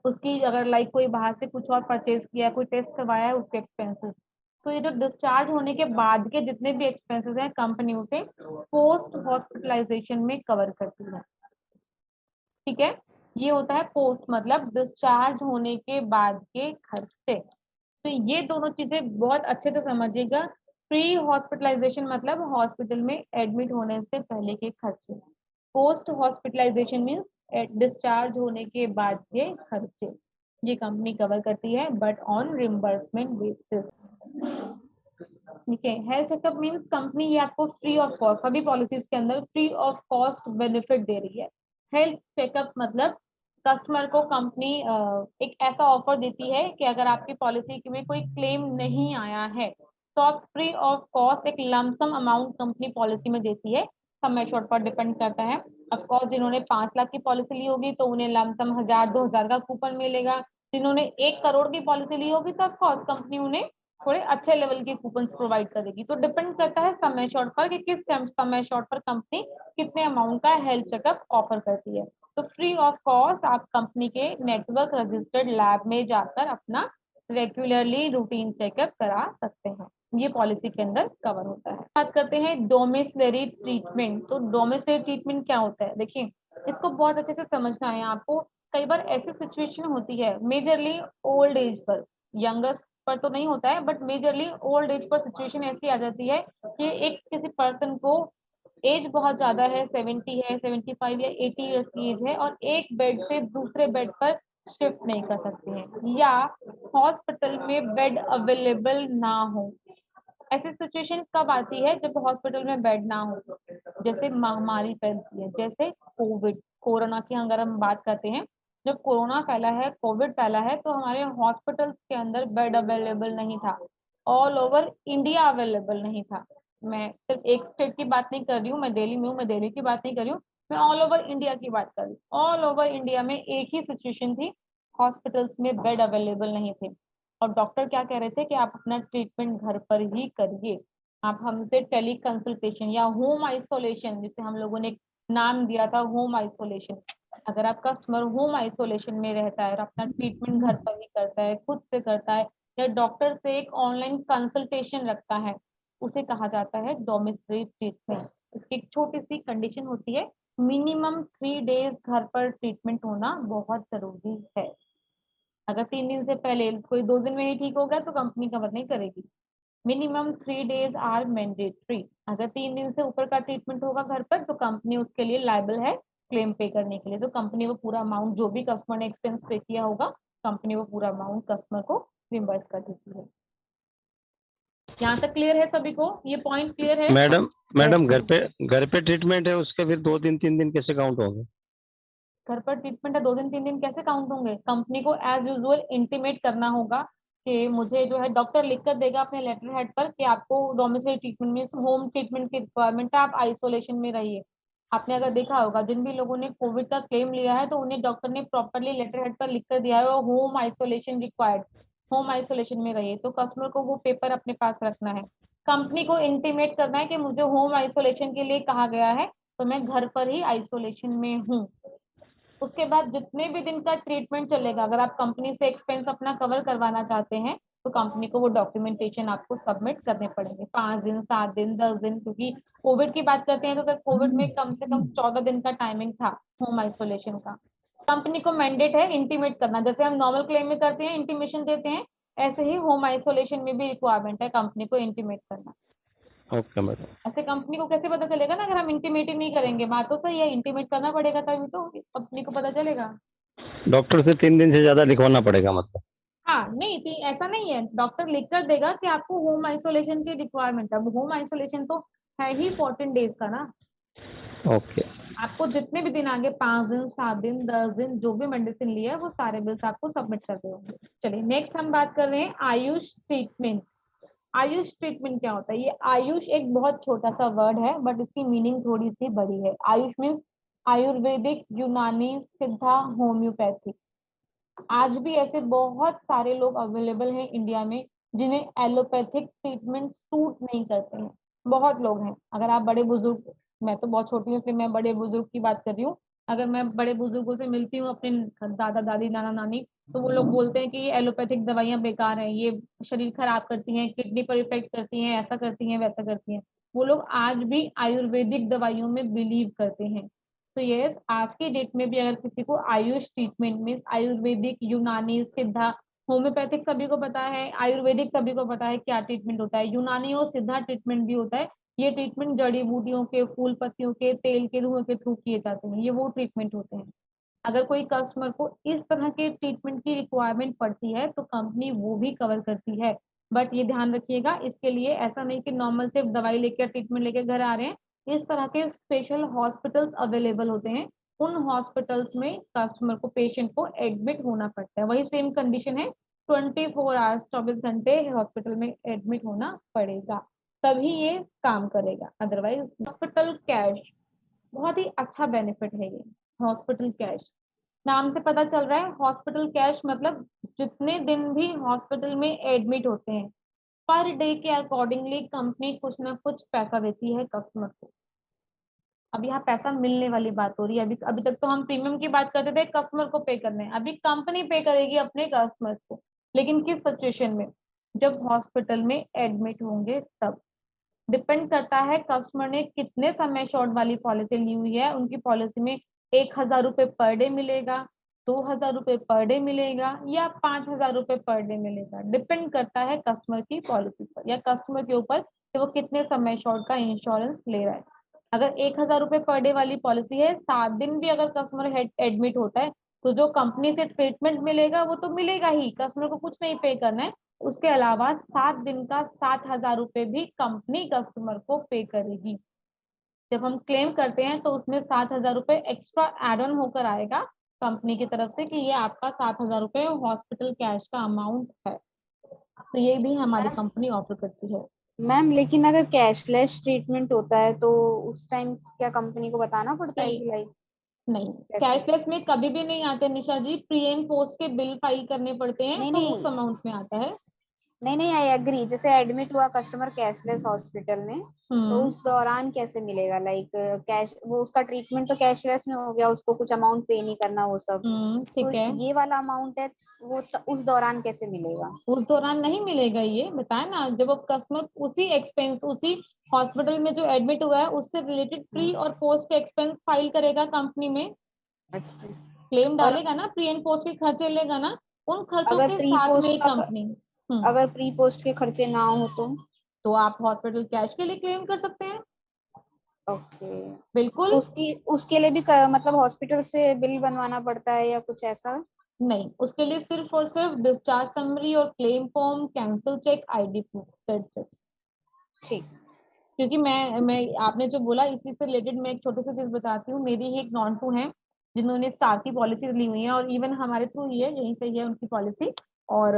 उसकी अगर लाइक कोई बाहर से कुछ और परचेज किया, कोई टेस्ट करवाया है, उसके एक्सपेंसेस। तो ये जो डिस्चार्ज होने के बाद के जितने भी एक्सपेंसेस हैं कंपनी उसे पोस्ट हॉस्पिटलाइजेशन में कवर करती है। ठीक है। ये होता है पोस्ट, मतलब डिस्चार्ज होने के बाद के खर्चे। तो ये दोनों चीजें बहुत अच्छे से समझिएगा। प्री हॉस्पिटलाइजेशन मतलब हॉस्पिटल में एडमिट होने से पहले के खर्चे, पोस्ट हॉस्पिटलाइजेशन मीन्स डिस्चार्ज होने के बाद के खर्चे, ये कंपनी कवर करती है, बट ऑन रिम्बर्समेंट बेसिस। ठीक है। हेल्थ चेकअप मीन्स कंपनी ये आपको फ्री ऑफ कॉस्ट, सभी पॉलिसीज के अंदर फ्री ऑफ कॉस्ट बेनिफिट दे रही है। हेल्थ चेकअप मतलब कस्टमर को कंपनी एक ऐसा ऑफर देती है कि अगर आपकी पॉलिसी में कोई क्लेम नहीं आया है तो आप फ्री ऑफ कॉस्ट एक लमसम अमाउंट कंपनी पॉलिसी में देती है। सम एश्योर्ड पर डिपेंड करता है। ऑफकोर्स जिन्होंने 5 लाख की पॉलिसी ली होगी तो उन्हें लमसम 1000-2000 का कूपन मिलेगा। जिन्होंने 1 करोड़ की पॉलिसी ली होगी तो ऑफकोर्स कंपनी उन्हें थोड़े अच्छे लेवल के कूपन प्रोवाइड करेगी। तो डिपेंड करता है सम एश्योर्ड पर कि किस सम एश्योर्ड पर कंपनी कितने अमाउंट का हेल्थ चेकअप ऑफर करती है। तो फ्री ऑफ कॉस्ट आप कंपनी के नेटवर्क रजिस्टर्ड लैब में जाकर अपना रेगुलरली रूटीन चेकअप करा सकते हैं। ये पॉलिसी के अंदर कवर होता है। बात करते हैं डोमिसलरी ट्रीटमेंट। तो डोमिसलरी ट्रीटमेंट क्या होता है, देखिए इसको बहुत अच्छे से समझना है आपको। कई बार ऐसी सिचुएशन होती है मेजरली ओल्ड एज पर, यंगस्ट पर तो नहीं होता है, बट मेजरली ओल्ड एज पर सिचुएशन ऐसी आ जाती है कि एक किसी पर्सन को एज बहुत ज्यादा है, 70 है, 75 या 80 ईयर्स की एज है, और एक बेड से दूसरे बेड पर शिफ्ट नहीं कर सकते हैं, या हॉस्पिटल में बेड अवेलेबल ना हो। ऐसी सिचुएशन कब आती है, जब हॉस्पिटल में बेड ना हो, जैसे महामारी फैलती है, जैसे कोविड, कोरोना की अगर हम बात करते हैं, जब कोरोना फैला है, कोविड फैला है, तो हमारे हॉस्पिटल्स के अंदर बेड अवेलेबल नहीं था, ऑल ओवर इंडिया अवेलेबल नहीं था। मैं सिर्फ एक स्टेट की बात नहीं कर रही हूँ, मैं दिल्ली में हूँ, मैं दिल्ली की बात नहीं कर रही हूँ, मैं ऑल ओवर इंडिया की बात कर रही हूँ। ऑल ओवर इंडिया में एक ही सिचुएशन थी, हॉस्पिटल्स में बेड अवेलेबल नहीं थे, और डॉक्टर क्या कह रहे थे कि आप अपना ट्रीटमेंट घर पर ही करिए। आप हमसे टेली कंसल्टेशन या होम आइसोलेशन, जिसे हम लोगों ने एक नाम दिया था होम आइसोलेशन, अगर आप कस्टमर होम आइसोलेशन में रहता है और अपना ट्रीटमेंट घर पर ही करता है, खुद से करता है, या डॉक्टर से एक ऑनलाइन कंसल्टेशन रखता है, उसे कहा जाता है डोमिसरी ट्रीटमेंट। इसकी एक छोटी सी कंडीशन होती है, मिनिमम 3 डेज घर पर ट्रीटमेंट होना बहुत जरूरी है। अगर 3 दिन से पहले कोई 2 दिन में ही ठीक हो गया तो कंपनी कवर नहीं करेगी। Minimum 3 days are mandatory. अगर 3 दिन से ऊपर का ट्रीटमेंट होगा घर पर तो कंपनी उसके लिए लायबल है क्लेम पे करने के लिए। तो कंपनी वो पूरा अमाउंट जो भी कस्टमर ने एक्सपेंस पे किया होगा, कंपनी वो पूरा अमाउंट कस्टमर को रिम्बर्स कर देती है। यहाँ तक क्लियर है सभी को? ये पॉइंट क्लियर है? मैडम मैडम Yes, घर पे ट्रीटमेंट है उसके फिर 2 दिन 3 दिन कैसे काउंट होंगे? घर पर ट्रीटमेंट है 2 दिन 3 दिन कैसे काउंट होंगे? कंपनी को एज यूजुअल इंटीमेट करना होगा कि मुझे जो है, डॉक्टर लिख कर देगा अपने लेटर हेड पर कि आपको domicile treatment mean home treatment की रिक्वायरमेंट है, आप आइसोलेशन में रहिए। आपने अगर देखा होगा जिन भी लोगों ने कोविड का क्लेम लिया है तो उन्हें डॉक्टर ने प्रॉपरली लेटर हेड पर लिख कर दिया है home isolation required, home isolation में रहिए। तो कस्टमर को वो पेपर अपने पास रखना है, कंपनी को इंटीमेट करना है कि मुझे होम आइसोलेशन के लिए कहा गया है तो मैं घर पर ही आइसोलेशन में हूँ। उसके बाद जितने भी दिन का ट्रीटमेंट चलेगा, अगर आप कंपनी से एक्सपेंस अपना कवर करवाना चाहते हैं तो कंपनी को वो डॉक्यूमेंटेशन आपको सबमिट करने पड़ेंगे, 5 दिन 7 दिन 10 दिन, क्योंकि कोविड की बात करते हैं तो कोविड में कम से कम 14 दिन का टाइमिंग था होम आइसोलेशन का। कंपनी को मैंडेट है इंटीमेट करना, जैसे हम नॉर्मल क्लेम में करते हैं इंटीमेशन देते हैं, ऐसे ही होम आइसोलेशन में भी रिक्वायरमेंट है कंपनी को इंटीमेट करना। Okay madam. ऐसे कंपनी को कैसे पता चलेगा ना, अगर हम इंटीमेट ही नहीं करेंगे? बात तो सही है, इंटीमेट करना पड़ेगा तभी तो कंपनी को पता चलेगा। डॉक्टर से 3 दिन से ज्यादा लिखवाना पड़ेगा मतलब? हाँ नहीं थी, ऐसा नहीं है, डॉक्टर लिख कर देगा कि आपको होम आइसोलेशन की रिक्वायरमेंट है। होम आइसोलेशन तो है ही 14 डेज का ना। ओके। आपको जितने भी दिन आगे, 5 दिन 7 दिन 10 दिन जो भी मेडिसिन लिया है वो सारे बिल्स आपको सबमिट कर देंगे। चलिए नेक्स्ट हम बात कर रहे हैं आयुष ट्रीटमेंट। आयुष ट्रीटमेंट क्या होता है? ये आयुष एक बहुत छोटा सा वर्ड है बट इसकी मीनिंग थोड़ी सी बड़ी है। आयुष मीन्स आयुर्वेदिक, यूनानी, सिद्धा, होम्योपैथिक। आज भी ऐसे बहुत सारे लोग अवेलेबल हैं इंडिया में जिन्हें एलोपैथिक ट्रीटमेंट सूट नहीं करते हैं। बहुत लोग हैं। अगर आप बड़े बुजुर्ग, मैं तो बहुत छोटी हूँ इसलिए मैं बड़े बुजुर्ग की बात कर रही हूँ, अगर मैं बड़े बुजुर्गों से मिलती हूँ, अपने दादा दादी, नाना नानी, तो वो लोग बोलते हैं कि ये एलोपैथिक दवाइयाँ बेकार हैं, ये शरीर खराब करती हैं, किडनी पर इफेक्ट करती हैं, ऐसा करती हैं, वैसा करती हैं। वो लोग आज भी आयुर्वेदिक दवाइयों में बिलीव करते हैं। तो यस, आज की डेट में भी अगर किसी को आयुष ट्रीटमेंट में आयुर्वेदिक, यूनानी, सिद्धा, होम्योपैथिक सभी को पता है, आयुर्वेदिक सभी को पता है क्या ट्रीटमेंट होता है, यूनानी और सिद्धा ट्रीटमेंट भी होता है। ये ट्रीटमेंट जड़ी बूटियों के, फूल पत्तियों के, तेल के, धुएं के थ्रू किए जाते हैं। ये वो ट्रीटमेंट होते हैं। अगर कोई कस्टमर को इस तरह के ट्रीटमेंट की रिक्वायरमेंट पड़ती है तो कंपनी वो भी कवर करती है। बट ये ध्यान रखिएगा, इसके लिए ऐसा नहीं कि नॉर्मल सिर्फ दवाई लेकर, ट्रीटमेंट लेकर घर आ रहे हैं। इस तरह के स्पेशल हॉस्पिटल्स अवेलेबल होते हैं। उन हॉस्पिटल्स में कस्टमर को, पेशेंट को एडमिट होना पड़ता है। वही सेम कंडीशन है, 24 आवर्स, 24 घंटे हॉस्पिटल में एडमिट होना पड़ेगा, तभी ये काम करेगा। अदरवाइज हॉस्पिटल कैश बहुत ही अच्छा बेनिफिट है ये। हॉस्पिटल कैश, नाम से पता चल रहा है, हॉस्पिटल कैश मतलब जितने दिन भी हॉस्पिटल में एडमिट होते हैं, पर डे के अकॉर्डिंगली कंपनी कुछ ना कुछ पैसा देती है कस्टमर को। अब यहाँ पैसा मिलने वाली बात हो रही है। अभी अभी तक तो हम प्रीमियम की बात करते थे, कस्टमर को पे करने, अभी कंपनी पे करेगी अपने कस्टमर्स को। लेकिन किस सिचुएशन में? जब हॉस्पिटल में एडमिट होंगे तब। डिपेंड करता है कस्टमर ने कितने समय शॉर्ट वाली पॉलिसी ली हुई है। उनकी पॉलिसी में 1,000 रुपए पर डे मिलेगा, 2,000 रुपए पर डे मिलेगा, या 5,000 रुपए पर डे मिलेगा। डिपेंड करता है कस्टमर की पॉलिसी पर या कस्टमर के ऊपर कि वो कितने समय शॉर्ट का इंश्योरेंस ले रहा है। अगर 1,000 रुपए पर डे वाली पॉलिसी है, 7 दिन भी अगर कस्टमर एडमिट होता है, तो जो कंपनी से ट्रीटमेंट मिलेगा वो तो मिलेगा ही, कस्टमर को कुछ नहीं पे करना है। उसके अलावा 7 दिन का 7,000 रुपए भी कंपनी कस्टमर को पे करेगी। जब हम क्लेम करते हैं तो उसमें 7,000 रुपए एक्स्ट्रा एड ऑन होकर आएगा कंपनी की तरफ से कि ये आपका 7,000 रुपए हॉस्पिटल कैश का अमाउंट है। तो ये भी हमारी मैम कंपनी ऑफर करती है। मैम लेकिन अगर कैशलेस ट्रीटमेंट होता है तो उस टाइम क्या कंपनी को बताना पड़ता है नहीं, कि लाइक नहीं, कैसे? कैशलेस में कभी भी नहीं आते निशा जी। प्री एंड पोस्ट के बिल फाइल करने पड़ते हैं नहीं तो नहीं उस अमाउंट में आता है। नहीं नहीं, आई एग्री। जैसे एडमिट हुआ कस्टमर कैशलेस हॉस्पिटल में, तो हम्म। उस दौरान कैसे मिलेगा? लाइक कैश, वो उसका ट्रीटमेंट तो कैशलेस में हो गया, उसको कुछ अमाउंट पे नहीं करना वो सब। तो ठीक है। ये वाला अमाउंट है, वो उस दौरान कैसे मिलेगा? उस दौरान नहीं मिलेगा, ये बताया ना। जब अब कस्टमर उसी एक्सपेंस, उसी हॉस्पिटल में जो एडमिट हुआ है उससे रिलेटेड प्री और पोस्ट के एक्सपेंस फाइल करेगा कंपनी में, अच्छा। क्लेम और डालेगा ना, प्री एंड पोस्ट के खर्चे लेगा ना, उन खर्चों अगर के प्री साथ में पोस्ट ही का कंपनी। अगर प्री पोस्ट के खर्चे ना हो तो आप हॉस्पिटल कैश के लिए क्लेम कर सकते हैं। ओके। तो बिल्कुल। उसकी उसके लिए भी मतलब हॉस्पिटल से बिल बनवाना पड़ता है या कुछ ऐसा? नहीं, उसके लिए सिर्फ और सिर्फ डिस्चार्ज समरी और claim form, cancel cheque, ID proof, that's it. ठीक। क्योंकि मैं आपने जो बोला इसी से रिलेटेड मैं एक छोटी सी चीज बताती हूँ। मेरी ही एक नॉन टू है जिन्होंने स्टार की पॉलिसी ली हुई है और इवन हमारे थ्रू ही है, यहीं से ही है उनकी पॉलिसी। और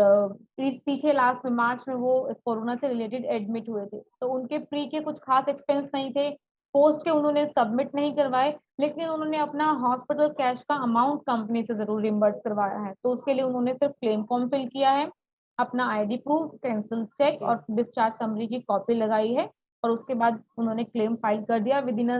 पीछे लास्ट में मार्च में वो कोरोना से रिलेटेड एडमिट हुए थे, तो उनके प्री के कुछ खास एक्सपेंस नहीं थे, पोस्ट के उन्होंने सबमिट नहीं करवाए, लेकिन उन्होंने अपना हॉस्पिटल कैश का अमाउंट कंपनी से जरूर रिम्बर्स करवाया है। तो उसके लिए उन्होंने सिर्फ क्लेम फॉर्म फिल किया है, अपना ID proof, cancel cheque okay. और डिस्चार्ज समरी की कॉपी लगाई है, और उसके बाद उन्होंने क्लेम फाइल कर दिया। विद इन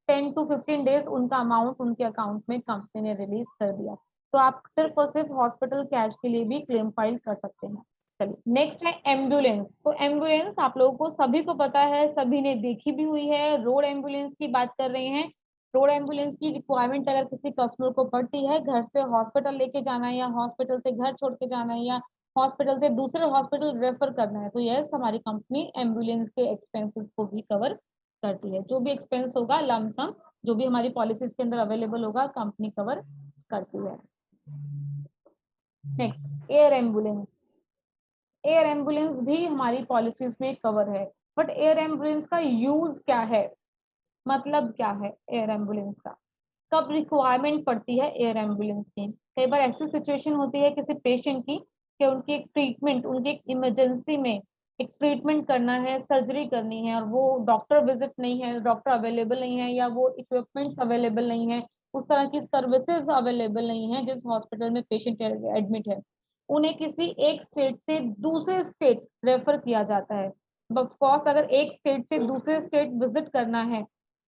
10 to 15 डेज उनका अमाउंट उनके अकाउंट में कंपनी ने रिलीज कर दिया। तो आप सिर्फ और सिर्फ हॉस्पिटल कैश के लिए भी क्लेम फाइल कर सकते हैं। चलिए, नेक्स्ट है एम्बुलेंस। तो एम्बुलेंस आप लोगों को सभी को पता है, सभी ने देखी भी हुई है। रोड एम्बुलेंस की बात कर रहे हैं। रोड एम्बुलेंस की रिक्वायरमेंट अगर किसी कस्टमर को पड़ती है, घर से हॉस्पिटल लेके जाना है या हॉस्पिटल से घर छोड़ के जाना है या हॉस्पिटल से दूसरे हॉस्पिटल रेफर करना है, तो यस, हमारी कंपनी एम्बुलेंस के एक्सपेंसेस को भी कवर करती है। जो भी एक्सपेंस होगा लमसम, जो भी हमारी पॉलिसीज के अंदर अवेलेबल होगा, कंपनी कवर करती है। Next, air ambulance. Air ambulance भी हमारी पॉलिसीज में कवर है। बट एयर एम्बुलेंस का यूज क्या है, मतलब क्या है एयर एम्बुलेंस का, कब रिक्वायरमेंट पड़ती है एयर एम्बुलेंस की? कई बार ऐसी सिचुएशन होती है किसी पेशेंट की कि उनकी एक ट्रीटमेंट, उनकी एक इमरजेंसी में एक ट्रीटमेंट करना है, सर्जरी करनी है, और वो डॉक्टर विजिट नहीं है, डॉक्टर अवेलेबल नहीं है, या वो इक्विपमेंट्स अवेलेबल नहीं है, उस तरह की सर्विसेज अवेलेबल नहीं है जिस हॉस्पिटल में पेशेंट एडमिट है, उन्हें किसी एक स्टेट से दूसरे स्टेट रेफर किया जाता है। ऑफ कोर्स अगर एक स्टेट से दूसरे स्टेट विजिट करना है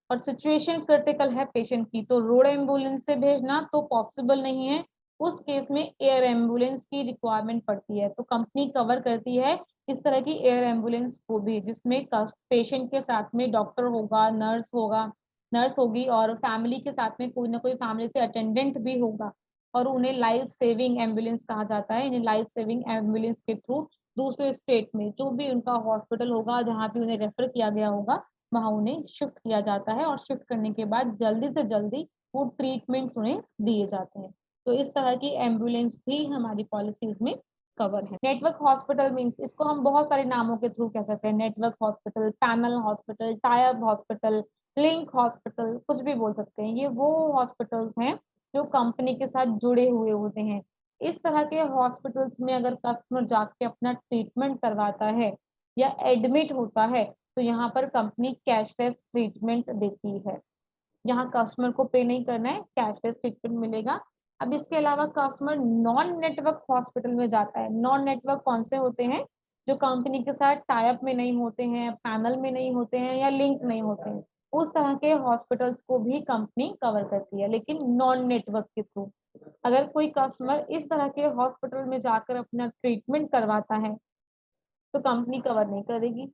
और सिचुएशन क्रिटिकल है पेशेंट की, तो रोड एम्बुलेंस से भेजना तो पॉसिबल नहीं है। उस केस में एयर एम्बुलेंस की रिक्वायरमेंट पड़ती है। तो कंपनी कवर करती है इस तरह की एयर एम्बुलेंस को भी, जिसमें पेशेंट के साथ में डॉक्टर होगा, नर्स होगी, और फैमिली के साथ में कोई ना कोई फैमिली से अटेंडेंट भी होगा, और उन्हें लाइफ सेविंग एम्बुलेंस कहा जाता है। इन्हें लाइफ सेविंग एम्बुलेंस के थ्रू दूसरे स्टेट में जो भी उनका हॉस्पिटल होगा, जहाँ भी उन्हें रेफर किया गया होगा, वहां उन्हें शिफ्ट किया जाता है, और शिफ्ट करने के बाद जल्दी से जल्दी वो ट्रीटमेंट्स उन्हें दिए जाते हैं। तो इस तरह की एम्बुलेंस भी हमारी पॉलिसीज में कवर है। नेटवर्क हॉस्पिटल मीन्स, इसको हम बहुत सारे नामों के थ्रू कह सकते हैं, network hospital, panel hospital, type hospital, link hospital, कुछ भी बोल सकते हैं। ये वो हॉस्पिटल्स हैं जो कंपनी के साथ जुड़े हुए होते हैं। इस तरह के हॉस्पिटल्स में अगर कस्टमर जाके अपना ट्रीटमेंट करवाता है या एडमिट होता है, तो यहाँ पर कंपनी कैशलेस ट्रीटमेंट देती है। यहाँ कस्टमर को पे नहीं करना है, कैशलेस ट्रीटमेंट मिलेगा। अब इसके अलावा कस्टमर नॉन नेटवर्क हॉस्पिटल में जाता है। नॉन नेटवर्क कौन से होते हैं? जो कंपनी के साथ टाई अप में नहीं होते हैं, पैनल में नहीं होते हैं, या लिंक नहीं होते हैं, उस तरह के हॉस्पिटल्स को भी कंपनी कवर करती है, लेकिन नॉन नेटवर्क के थ्रू। अगर कोई कस्टमर इस तरह के हॉस्पिटल में जाकर अपना ट्रीटमेंट करवाता है, तो कंपनी कवर नहीं करेगी,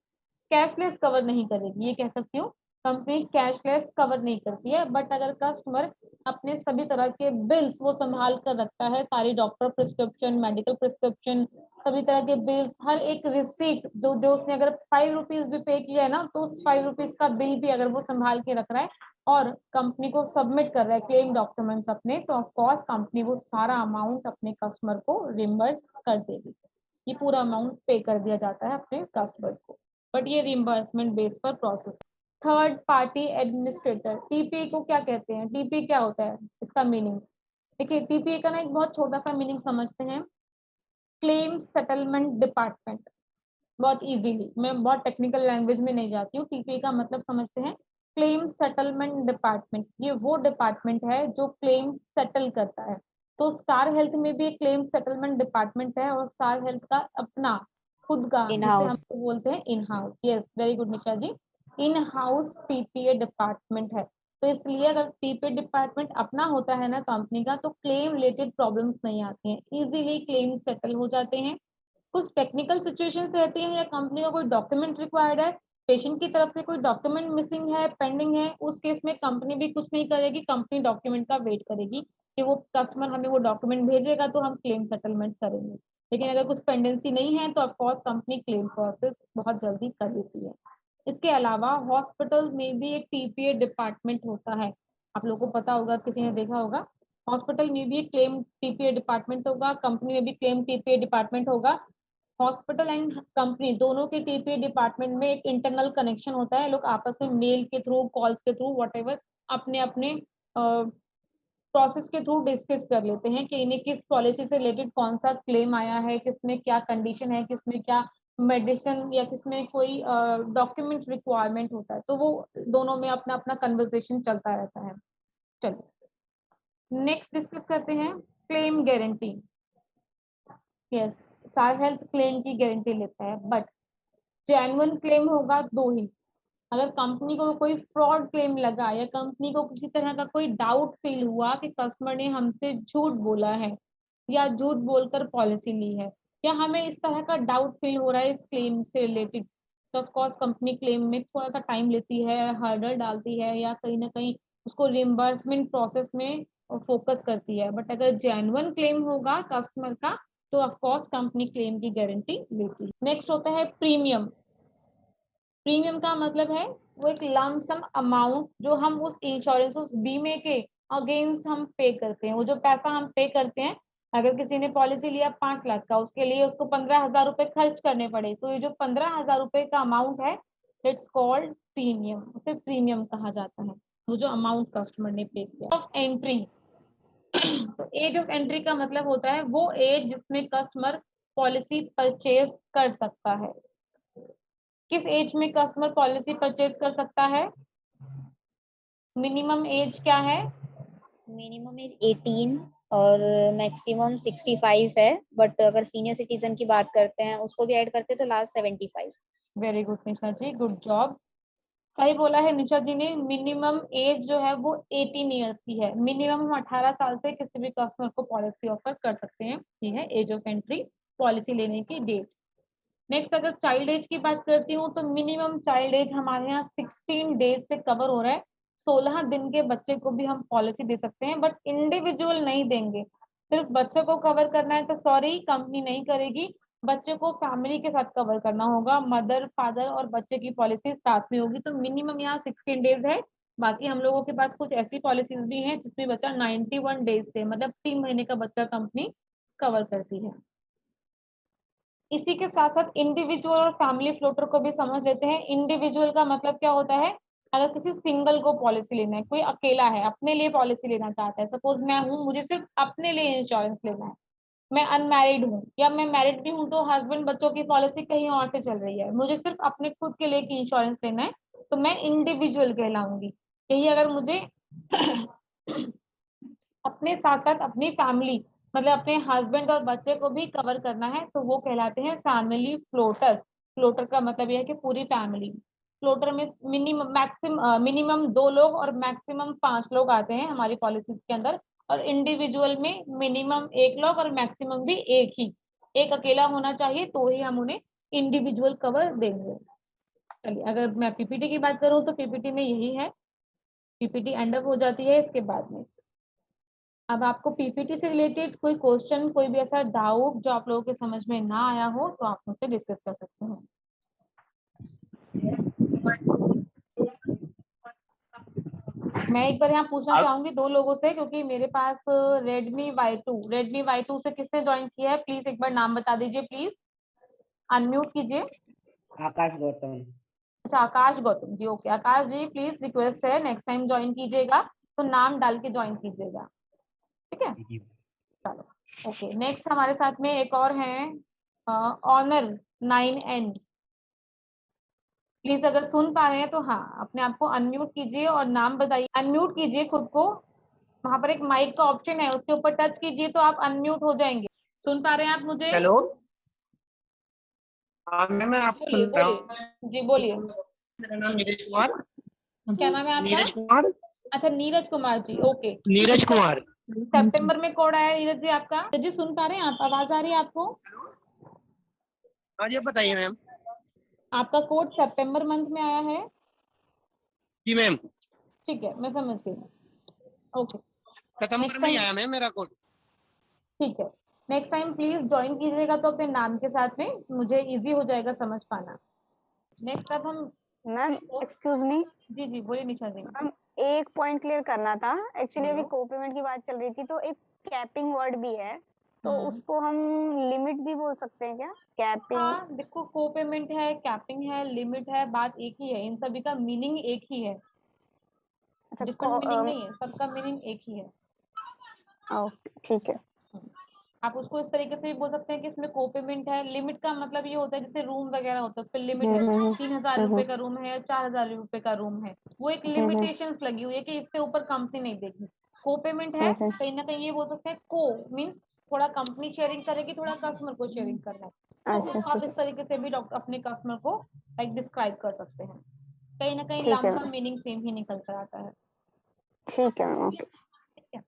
कैशलेस कवर नहीं करेगी, ये कह सकती हूँ। कंपनी कैशलेस कवर नहीं करती है। बट अगर कस्टमर अपने सभी तरह के बिल्स वो संभाल कर रखता है, सारी डॉक्टर प्रिस्क्रिप्शन, मेडिकल प्रिस्क्रिप्शन, सभी तरह के बिल्स, हर एक रिसीट जो उसने अगर 5 रुपीज भी पे किया है ना, तो उस 5 रुपीज का बिल भी अगर वो संभाल के रख रहा है और कंपनी को सबमिट कर रहा है क्लेम डॉक्यूमेंट्स अपने, तो ऑफकोर्स कंपनी वो सारा अमाउंट अपने कस्टमर को रिम्बर्स कर देगी। ये पूरा अमाउंट पे कर दिया जाता है अपने कस्टमर्स को, बट ये रिम्बर्समेंट बेस पर process. Third party administrator, TPA को क्या कहते हैं? टीपीए क्या होता है, इसका मीनिंग देखिए। टीपीए का ना एक बहुत छोटा सा मीनिंग समझते हैं, क्लेम सेटलमेंट डिपार्टमेंट। बहुत इजीली, मैं बहुत टेक्निकल लैंग्वेज में नहीं जाती हूँ। टीपीए का मतलब समझते हैं, क्लेम सेटलमेंट डिपार्टमेंट। ये वो डिपार्टमेंट है जो क्लेम सेटल करता है। तो स्टार हेल्थ में भी एक क्लेम सेटलमेंट डिपार्टमेंट है, और स्टार हेल्थ का अपना खुद का, इन जिसे हम हाउस। बोलते हैं in house. Yes, very good Nisha ji, in house TPA department है। तो इसलिए अगर टीपीए डिपार्टमेंट अपना होता है ना कंपनी का, तो क्लेम रिलेटेड प्रॉब्लम्स नहीं आती हैं, इजीली क्लेम सेटल हो जाते हैं। कुछ टेक्निकल सिचुएशंस रहती हैं, या कंपनी का कोई डॉक्यूमेंट रिक्वायर्ड है, पेशेंट की तरफ से कोई डॉक्यूमेंट मिसिंग है, पेंडिंग है, उस केस में कंपनी भी कुछ नहीं करेगी, कंपनी डॉक्यूमेंट का वेट करेगी कि वो कस्टमर हमें वो डॉक्यूमेंट भेजेगा तो हम क्लेम सेटलमेंट करेंगे। लेकिन अगर कुछ पेंडेंसी नहीं है, तो ऑफकोर्स कंपनी क्लेम प्रोसेस बहुत जल्दी कर देती है। इसके अलावा हॉस्पिटल में भी एक टीपीए डिपार्टमेंट होता है, आप लोगों को पता होगा, किसी ने देखा होगा। हॉस्पिटल में भी एक क्लेम टीपीए डिपार्टमेंट होगा, कंपनी में भी क्लेम टीपीए डिपार्टमेंट होगा। हॉस्पिटल एंड कंपनी दोनों के टीपीए डिपार्टमेंट में एक इंटरनल कनेक्शन होता है। लोग आपस में मेल के थ्रू, कॉल्स के थ्रू, व्हाटएवर, अपने अपने प्रोसेस के थ्रू डिस्कस कर लेते हैं कि इन्हें किस पॉलिसी से रिलेटेड कौन सा क्लेम आया है, किसमें क्या कंडीशन है, किसमें क्या मेडिसिन या किसमें कोई डॉक्यूमेंट रिक्वायरमेंट होता है। तो वो दोनों में अपना अपना कन्वर्सेशन चलता रहता है। चलिए नेक्स्ट डिस्कस करते हैं claim guarantee. Yes, star health claim की गारंटी लेता है, बट जेन्युइन क्लेम होगा दो ही। अगर कंपनी को कोई फ्रॉड क्लेम लगा, या कंपनी को किसी तरह का कोई डाउट फील हुआ कि कस्टमर ने हमसे झूठ बोला है या झूठ बोलकर पॉलिसी ली है, या हमें इस तरह का डाउट फील हो रहा है इस क्लेम से रिलेटेड, तो ऑफ कोर्स कंपनी क्लेम में थोड़ा सा टाइम लेती है, हर्डल डालती है, या कहीं ना कहीं उसको रिम्बर्समेंट प्रोसेस में फोकस करती है। बट अगर जेन्युइन क्लेम होगा कस्टमर का, तो ऑफ कोर्स कंपनी क्लेम की गारंटी लेती है। नेक्स्ट होता है प्रीमियम। प्रीमियम का मतलब है वो एक लमसम अमाउंट जो हम उस इंश्योरेंस, उस बीमे के अगेंस्ट हम पे करते हैं। वो जो पैसा हम पे करते हैं, अगर किसी ने पॉलिसी लिया 5 लाख का, उसके लिए उसको 15,000 रुपए खर्च करने पड़े, तो ये जो 15,000 रुपए का अमाउंट है, इट्स कॉल्ड प्रीमियम। उसे प्रीमियम कहा जाता है, वो जो अमाउंट कस्टमर ने पे किया। ऑफ एंट्री, तो एज ऑफ एंट्री का मतलब होता है वो एज जिसमें कस्टमर पॉलिसी परचेज कर सकता है। किस एज में कस्टमर पॉलिसी परचेज कर सकता है? मिनिमम एज क्या है? मिनिमम एज 18 और मैक्सिमम 65 है, बट अगर सीनियर सिटीजन की बात करते हैं उसको भी ऐड करते हैं तो लास्ट 75। वेरी गुड निशा जी, गुड जॉब, सही बोला है निशा जी ने। मिनिमम एज जो है वो 18 ईयर्स की है। मिनिमम हम 18 साल से किसी भी कस्टमर को पॉलिसी ऑफर कर सकते हैं। ये है एज ऑफ एंट्री, पॉलिसी लेने की डेट। नेक्स्ट अगर चाइल्ड एज की बात करती हूँ तो मिनिमम चाइल्ड एज हमारे यहाँ 16 डेज से कवर हो रहा है। 16 दिन के बच्चे को भी हम पॉलिसी दे सकते हैं, बट इंडिविजुअल नहीं देंगे। सिर्फ बच्चों को कवर करना है तो सॉरी, कंपनी नहीं करेगी। बच्चे को फैमिली के साथ कवर करना होगा, मदर फादर और बच्चे की पॉलिसी साथ में होगी। तो मिनिमम यहाँ 16 डेज है। बाकी हम लोगों के पास कुछ ऐसी पॉलिसीज भी हैं जिसमें बच्चा 91 डेज से, मतलब 3 महीने का बच्चा कंपनी कवर करती है। इसी के साथ साथ इंडिविजुअल और फैमिली फ्लोटर को भी समझ लेते हैं। इंडिविजुअल का मतलब क्या होता है? अगर किसी सिंगल को पॉलिसी लेना है, कोई अकेला है अपने लिए पॉलिसी लेना चाहता है, सपोज मैं हूँ, मुझे सिर्फ अपने लिए इंश्योरेंस लेना है, मैं अनमैरिड हूँ या मैं मैरिड भी हूँ तो हस्बैंड बच्चों की पॉलिसी कहीं और से चल रही है, मुझे सिर्फ अपने खुद के लिए की इंश्योरेंस लेना है, तो मैं इंडिविजुअल कहलाऊंगी। यही अगर मुझे अपने साथ साथ अपनी फैमिली, मतलब अपने हस्बैंड और बच्चे को भी कवर करना है, तो वो कहलाते हैं फैमिली फ्लोटर। फ्लोटर का मतलब यह है कि पूरी फैमिली। फ्लोटर में मिनिमम 2 लोग और मैक्सिमम 5 लोग आते हैं हमारी पॉलिसीज के अंदर। और इंडिविजुअल में मिनिमम 1 लोग और मैक्सिमम भी एक अकेला होना चाहिए, तो ही हम उन्हें इंडिविजुअल कवर देंगे। चलिए, अगर मैं पीपीटी की बात करूं तो पीपीटी में यही है, पीपीटी एंड अप हो जाती है इसके बाद में। अब आपको पीपीटी से रिलेटेड कोई क्वेश्चन, कोई भी ऐसा डाउट जो आप लोगों के समझ में ना आया हो तो आप मुझसे डिस्कस कर सकते हैं। मैं एक बार यहाँ पूछना चाहूंगी 2 लोगों से, क्योंकि मेरे पास रेडमी Y2 से किसने ज्वाइन किया है? प्लीज एक बार नाम बता दीजिए, प्लीज अनम्यूट कीजिए। आकाश गौतम। अच्छा, Akash Gautam ji, okay Akash ji, please request है नेक्स्ट टाइम ज्वाइन कीजिएगा तो नाम डाल के ज्वाइन कीजिएगा, ठीक है? चलो, ओके। नेक्स्ट हमारे साथ में एक और हैं, ऑनर 9N। प्लीज अगर सुन पा रहे हैं तो हाँ, अपने आप को अनम्यूट कीजिए और नाम बताइए, अनम्यूट कीजिए खुद को। वहां पर एक माइक का ऑप्शन है, उसके ऊपर टच कीजिए तो आप अनम्यूट हो जाएंगे। सुन पा रहे हैं आप मुझे? हेलो, हाँ मैम, मैं आपको बोलिए सुन रहा हूँ। बोलिए जी, बोलिए। मेरा नाम नीरज कुमार। क्या नाम है आपका? नीरज कुमार। अच्छा, नीरज कुमार जी, ओके। नीरज कुमार। सितंबर में कोड आया है नीरज जी आपका? जी सुन पा रहे हैं आप? आवाज आ रही है आपको? हाँ जी, बताइए मैम। आपका कोड सितंबर मंथ में आया है? जी मैम, ठीक है, मैं समझ गई, ओके। सितंबर में ही आया मैम मेरा कोड। ठीक है, नेक्स्ट टाइम प्लीज ज्वाइन कीजिएगा तो अपने नाम के साथ में, मुझे इजी हो जाएगा समझ पाना। नेक्स्ट अब हम, मैम एक्सक्यूज मी जी जी बोलिए निशा जी। मैम, एक पॉइंट क्लियर करना था। एक्चुअली अभी बोलो। को पेमेंट की बात चल रही थी तो एक कैपिंग वर्ड भी है, तो हम्म। उसको हम लिमिट भी बोल सकते हैं क्या? कैपिंग। हाँ देखो, को पेमेंट है, कैपिंग है, लिमिट है, बात एक ही है, इन सभी का मीनिंग एक ही है, अच्छा डिफरेंट मीनिंग नहीं है, सबका मीनिंग एक ही है। ओके ठीक है। आप उसको इस तरीके से भी बोल सकते हैं कि इसमें को पेमेंट है। लिमिट का मतलब ये होता है जैसे रूम वगैरह होता है, उस पर लिमिट है, 3000 रुपए का रूम है, 4000 रुपए का रूम है, वो एक लिमिटेशंस लगी हुई है कि इससे ऊपर कंपनी नहीं देगी। को पेमेंट है, कहीं ना कहीं ये बोल सकते हैं, को मीन्स थोड़ा कंपनी शेयरिंग करेगी, थोड़ा कस्टमर को शेयरिंग करना है, तो अच्छा उसको आप ठीक इस तरीके से भी डॉक्टर अपने कस्टमर को लाइक डिस्क्राइब कर सकते हैं। कहीं ना कहीं ठीक है लमसम मीनिंग सेम ही निकल कर आता है, ठीक है मैम, ओके। ठीक है?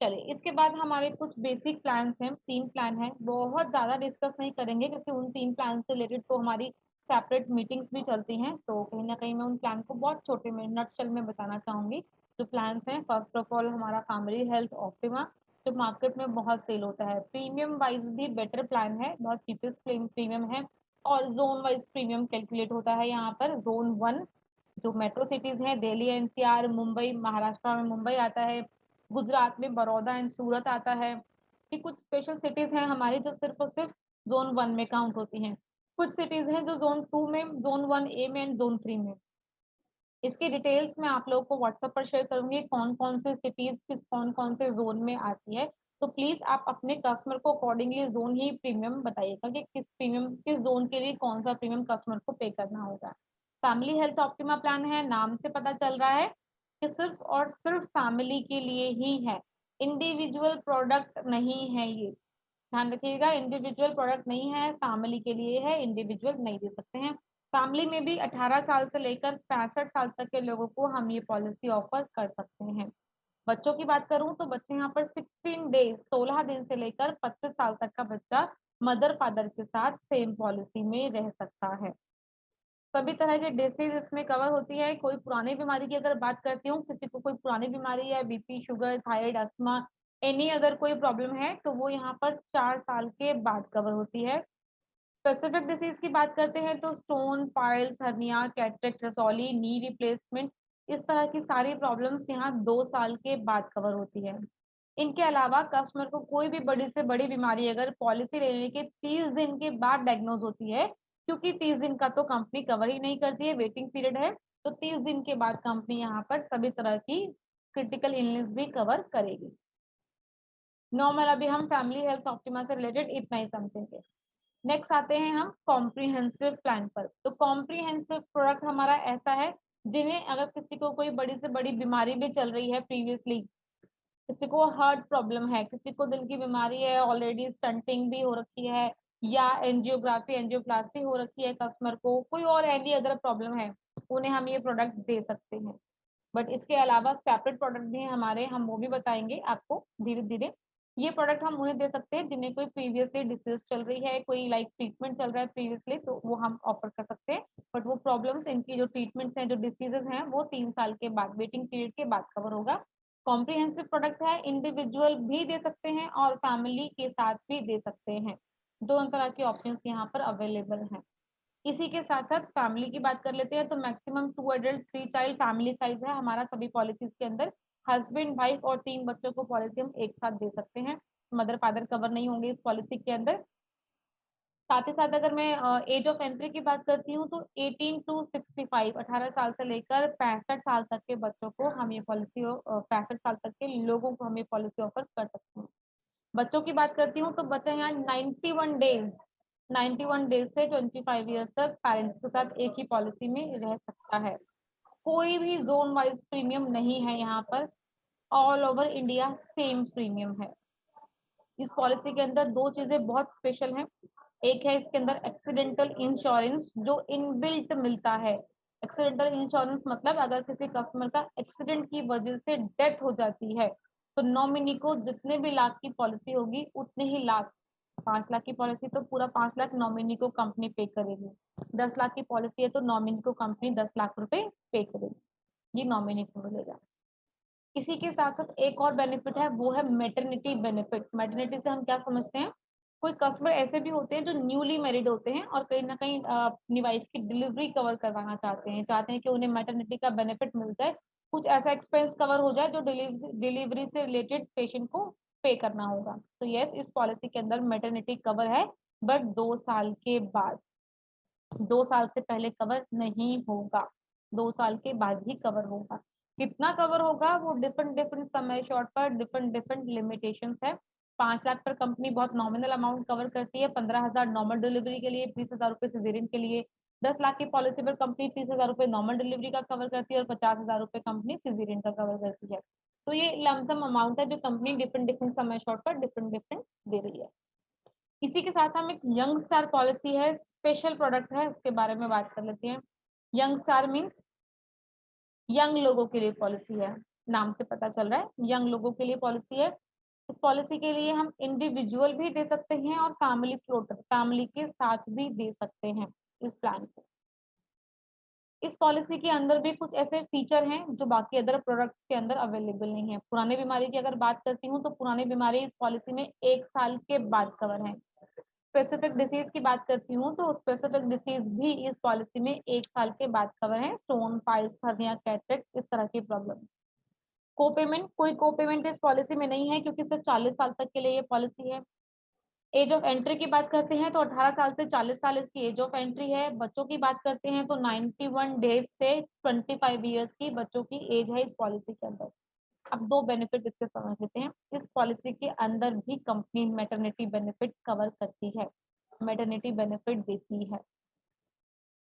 चलिए, इसके बाद हमारे कुछ बेसिक प्लान्स हैं, 3 प्लान हैं, बहुत ज्यादा डिस्कस नहीं करेंगे क्योंकि उन 3 प्लान से रिलेटेड तो हमारी सेपरेट मीटिंग्स भी चलती हैं, तो कहीं ना कहीं मैं उन प्लान को बहुत छोटे में नटशेल में बताना चाहूंगी। जो प्लान्स हैं, फर्स्ट ऑफ ऑल हमारा फैमिली हेल्थ ऑप्टिमा, जो मार्केट में बहुत सेल होता है, प्रीमियम वाइज भी बेटर प्लान है, बहुत चीपेस्ट प्रीमियम है, और जोन वाइज प्रीमियम कैलकुलेट होता है। यहाँ पर जोन 1 जो मेट्रो सिटीज हैं, दिल्ली एनसीआर, मुंबई, महाराष्ट्र में मुंबई आता है, गुजरात में बड़ौदा एंड सूरत आता है, कि कुछ स्पेशल सिटीज हैं हमारी जो सिर्फ और सिर्फ जोन 1 में काउंट होती हैं, कुछ सिटीज हैं जो जोन 2 में, जोन 1A में एंड जोन 3 में। इसकी डिटेल्स मैं आप लोगों को व्हाट्सएप पर शेयर करूंगी, कौन कौन से सिटीज किस कौन कौन से जोन में आती है, तो प्लीज आप अपने कस्टमर को अकॉर्डिंगली जोन ही प्रीमियम बताइएगा कि किस जोन के लिए कौन सा प्रीमियम कस्टमर को पे करना होगा। फैमिली हेल्थ ऑप्टिमा प्लान है, नाम से पता चल रहा है कि सिर्फ और सिर्फ फैमिली के लिए ही है, इंडिविजुअल प्रोडक्ट नहीं है। ये ध्यान रखिएगा, इंडिविजुअल प्रोडक्ट नहीं है, फैमिली के लिए है, इंडिविजुअल नहीं दे सकते हैं। फैमिली में भी 18 साल से लेकर 65 साल तक के लोगों को हम ये पॉलिसी ऑफर कर सकते हैं। बच्चों की बात करूं तो बच्चे यहाँ पर 16 डेज 16 दिन से लेकर 25 साल तक का बच्चा मदर फादर के साथ सेम पॉलिसी में रह सकता है। सभी तरह के डिसीज इसमें कवर होती है। कोई पुरानी बीमारी की अगर बात करती हूँ, किसी को कोई पुरानी बीमारी है, BP, sugar, thyroid, asthma, any अगर कोई प्रॉब्लम है, तो वो यहाँ पर 4 साल के बाद कवर होती है। स्पेसिफिक डिसीज की बात करते हैं तो स्टोन, पाइल्स, हर्निया, कैटरेक्ट, रसौली, नी रिप्लेसमेंट, इस तरह की सारी प्रॉब्लम्स यहाँ 2 साल के बाद कवर होती है। इनके अलावा कस्टमर को कोई भी बड़ी से बड़ी बीमारी अगर पॉलिसी लेने के 30 दिन के बाद डायग्नोज होती है, क्योंकि 30 दिन का तो कंपनी कवर ही नहीं करती है, वेटिंग पीरियड है, तो 30 दिन के बाद कंपनी यहाँ पर सभी तरह की क्रिटिकल इलनेस भी कवर करेगी। नॉर्मल अभी हम फैमिली हेल्थ ऑप्टिमा से रिलेटेड इतना ही समझेंगे। नेक्स्ट आते हैं हम कॉम्प्रिहेंसिव प्लान पर। तो कॉम्प्रिहेंसिव प्रोडक्ट हमारा ऐसा है जिन्हें अगर किसी को कोई बड़ी से बड़ी बीमारी भी चल रही है प्रीवियसली, किसी को हार्ट प्रॉब्लम है, किसी को दिल की बीमारी है, ऑलरेडी स्टंटिंग भी हो रखी है, या एंजियोग्राफी एंजियोप्लास्टी हो रखी है कस्टमर को, कोई और एनी अदर प्रॉब्लम है, उन्हें हम ये प्रोडक्ट दे सकते हैं। बट इसके अलावा सेपरेट प्रोडक्ट भी हैं हमारे, हम वो भी बताएंगे आपको धीरे धीरे। ये प्रोडक्ट हम उन्हें दे सकते हैं जिन्हें कोई प्रीवियसली डिसीज चल रही है, कोई लाइक ट्रीटमेंट चल रहा है प्रीवियसली, तो वो हम ऑफर कर सकते हैं। बट वो प्रॉब्लम्स, इनकी जो ट्रीटमेंट्स हैं, जो डिसीजेज हैं, वो 3 साल के बाद वेटिंग पीरियड के बाद कवर होगा। कॉम्प्रिहेंसिव प्रोडक्ट है, इंडिविजुअल भी दे सकते हैं और फैमिली के साथ भी दे सकते हैं। दोनों तरह के ऑप्शंस यहाँ पर अवेलेबल हैं। इसी के साथ साथ फैमिली की बात कर लेते हैं तो maximum 2 adult 3 child family size है हमारा सभी पॉलिसीज के अंदर। हस्बैंड, वाइफ और 3 बच्चों को पॉलिसी हम एक साथ दे सकते हैं। मदर फादर कवर नहीं होंगे इस पॉलिसी के अंदर। साथ ही साथ अगर मैं एज ऑफ एंट्री की बात करती हूँ तो 18 टू 65 18 साल से लेकर 65 साल तक के बच्चों को हम ये पॉलिसी 65 साल तक के लोगों को हम ये पॉलिसी ऑफर कर सकते हैं। बच्चों की बात करती हूँ तो बच्चा यहाँ 91 डेज से 25 ईयर्स तक पेरेंट्स के साथ एक ही पॉलिसी में रह सकता है। कोई भी जोन वाइज प्रीमियम नहीं है यहाँ पर, all over India same premium है। इस पॉलिसी के अंदर 2 चीजें बहुत स्पेशल हैं। एक है इसके अंदर एक्सीडेंटल इंश्योरेंस जो इनबिल्ट मिलता है। एक्सीडेंटल इंश्योरेंस मतलब अगर किसी कस्टमर का एक्सीडेंट की वजह से डेथ हो जाती है तो नॉमिनी को जितने भी लाख की पॉलिसी होगी उतने ही लाख, 5 लाख की पॉलिसी तो पूरा 5 लाख नॉमिनी को कंपनी पे करेगी, 10 लाख की पॉलिसी है तो नॉमिनी को कंपनी 10 लाख रुपए पे करेगी, ये नॉमिनी को मिलेगा। इसी के साथ साथ एक और बेनिफिट है, वो है मैटरनिटी बेनिफिट। मैटरनिटी से हम क्या समझते हैं, कोई कस्टमर ऐसे भी होते हैं जो न्यूली मैरिड होते हैं और कहीं ना कहीं अपनी वाइफ की डिलीवरी कवर करवाना चाहते हैं कि उन्हें मैटरनिटी का बेनिफिट मिल जाए, कुछ ऐसा एक्सपेंस कवर हो जाए जो डिलीवरी से रिलेटेड पेशेंट को पे करना होगा। तो यस, इस पॉलिसी के अंदर मैटरनिटी कवर है, बट 2 साल के बाद, 2 साल से पहले कवर नहीं होगा, 2 साल के बाद ही कवर होगा। कितना कवर होगा वो डिफरेंट समय शॉर्ट पर डिफरेंट लिमिटेशंस है। 5 लाख पर कंपनी बहुत नॉमिनल अमाउंट कवर करती है, 15,000 नॉर्मल डिलीवरी के लिए, 20,000 रुपए सिजेरियन के लिए। 10 लाख की पॉलिसी पर कंपनी 30,000 रुपए नॉर्मल डिलीवरी का कवर करती है और 50,000 रुपए कंपनी सिजेरियन का कवर करती है। तो ये लमसम अमाउंट है जो कंपनी डिफरेंट समय शॉर्ट पर डिफरेंट दे रही है। इसी के साथ हम एक यंग स्टार पॉलिसी है, स्पेशल प्रोडक्ट है, उसके बारे में बात कर लेते हैं। यंग स्टार मीन्स यंग लोगों के लिए पॉलिसी है, नाम से पता चल रहा है यंग लोगों के लिए पॉलिसी है। इस पॉलिसी के लिए हम इंडिविजुअल भी दे सकते हैं और फैमिली के साथ भी दे सकते हैं इस प्लान को। इस पॉलिसी के अंदर भी कुछ ऐसे फीचर हैं जो बाकी अदर प्रोडक्ट्स के अंदर अवेलेबल नहीं है। पुराने बीमारी की अगर बात करती हूँ तो पुरानी बीमारी इस पॉलिसी में 1 साल के बाद कवर है। स्पेसिफिक डिसीज की बात करती हूँ तो स्पेसिफिक डिसीज भी इस पॉलिसी में 1 साल के बाद कवर है, स्टोन, पाइल्स, हर्निया, कैटरेक्ट, इस तरह की प्रॉब्लम। कोई कोपेमेंट इस पॉलिसी में नहीं है क्योंकि सिर्फ 40 साल तक के लिए ये पॉलिसी है। एज ऑफ एंट्री की बात करते हैं तो 18 साल से 40 साल इसकी एज ऑफ एंट्री है। बच्चों की बात करते हैं तो 91 डेज से 25 ईयर्स की बच्चों की एज है इस पॉलिसी के अंदर। अब दो बेनिफिट इसके समझ लेते हैं। इस पॉलिसी के अंदर भी कंपनी मैटरनिटी बेनिफिट कवर करती है, मैटरनिटी बेनिफिट देती है।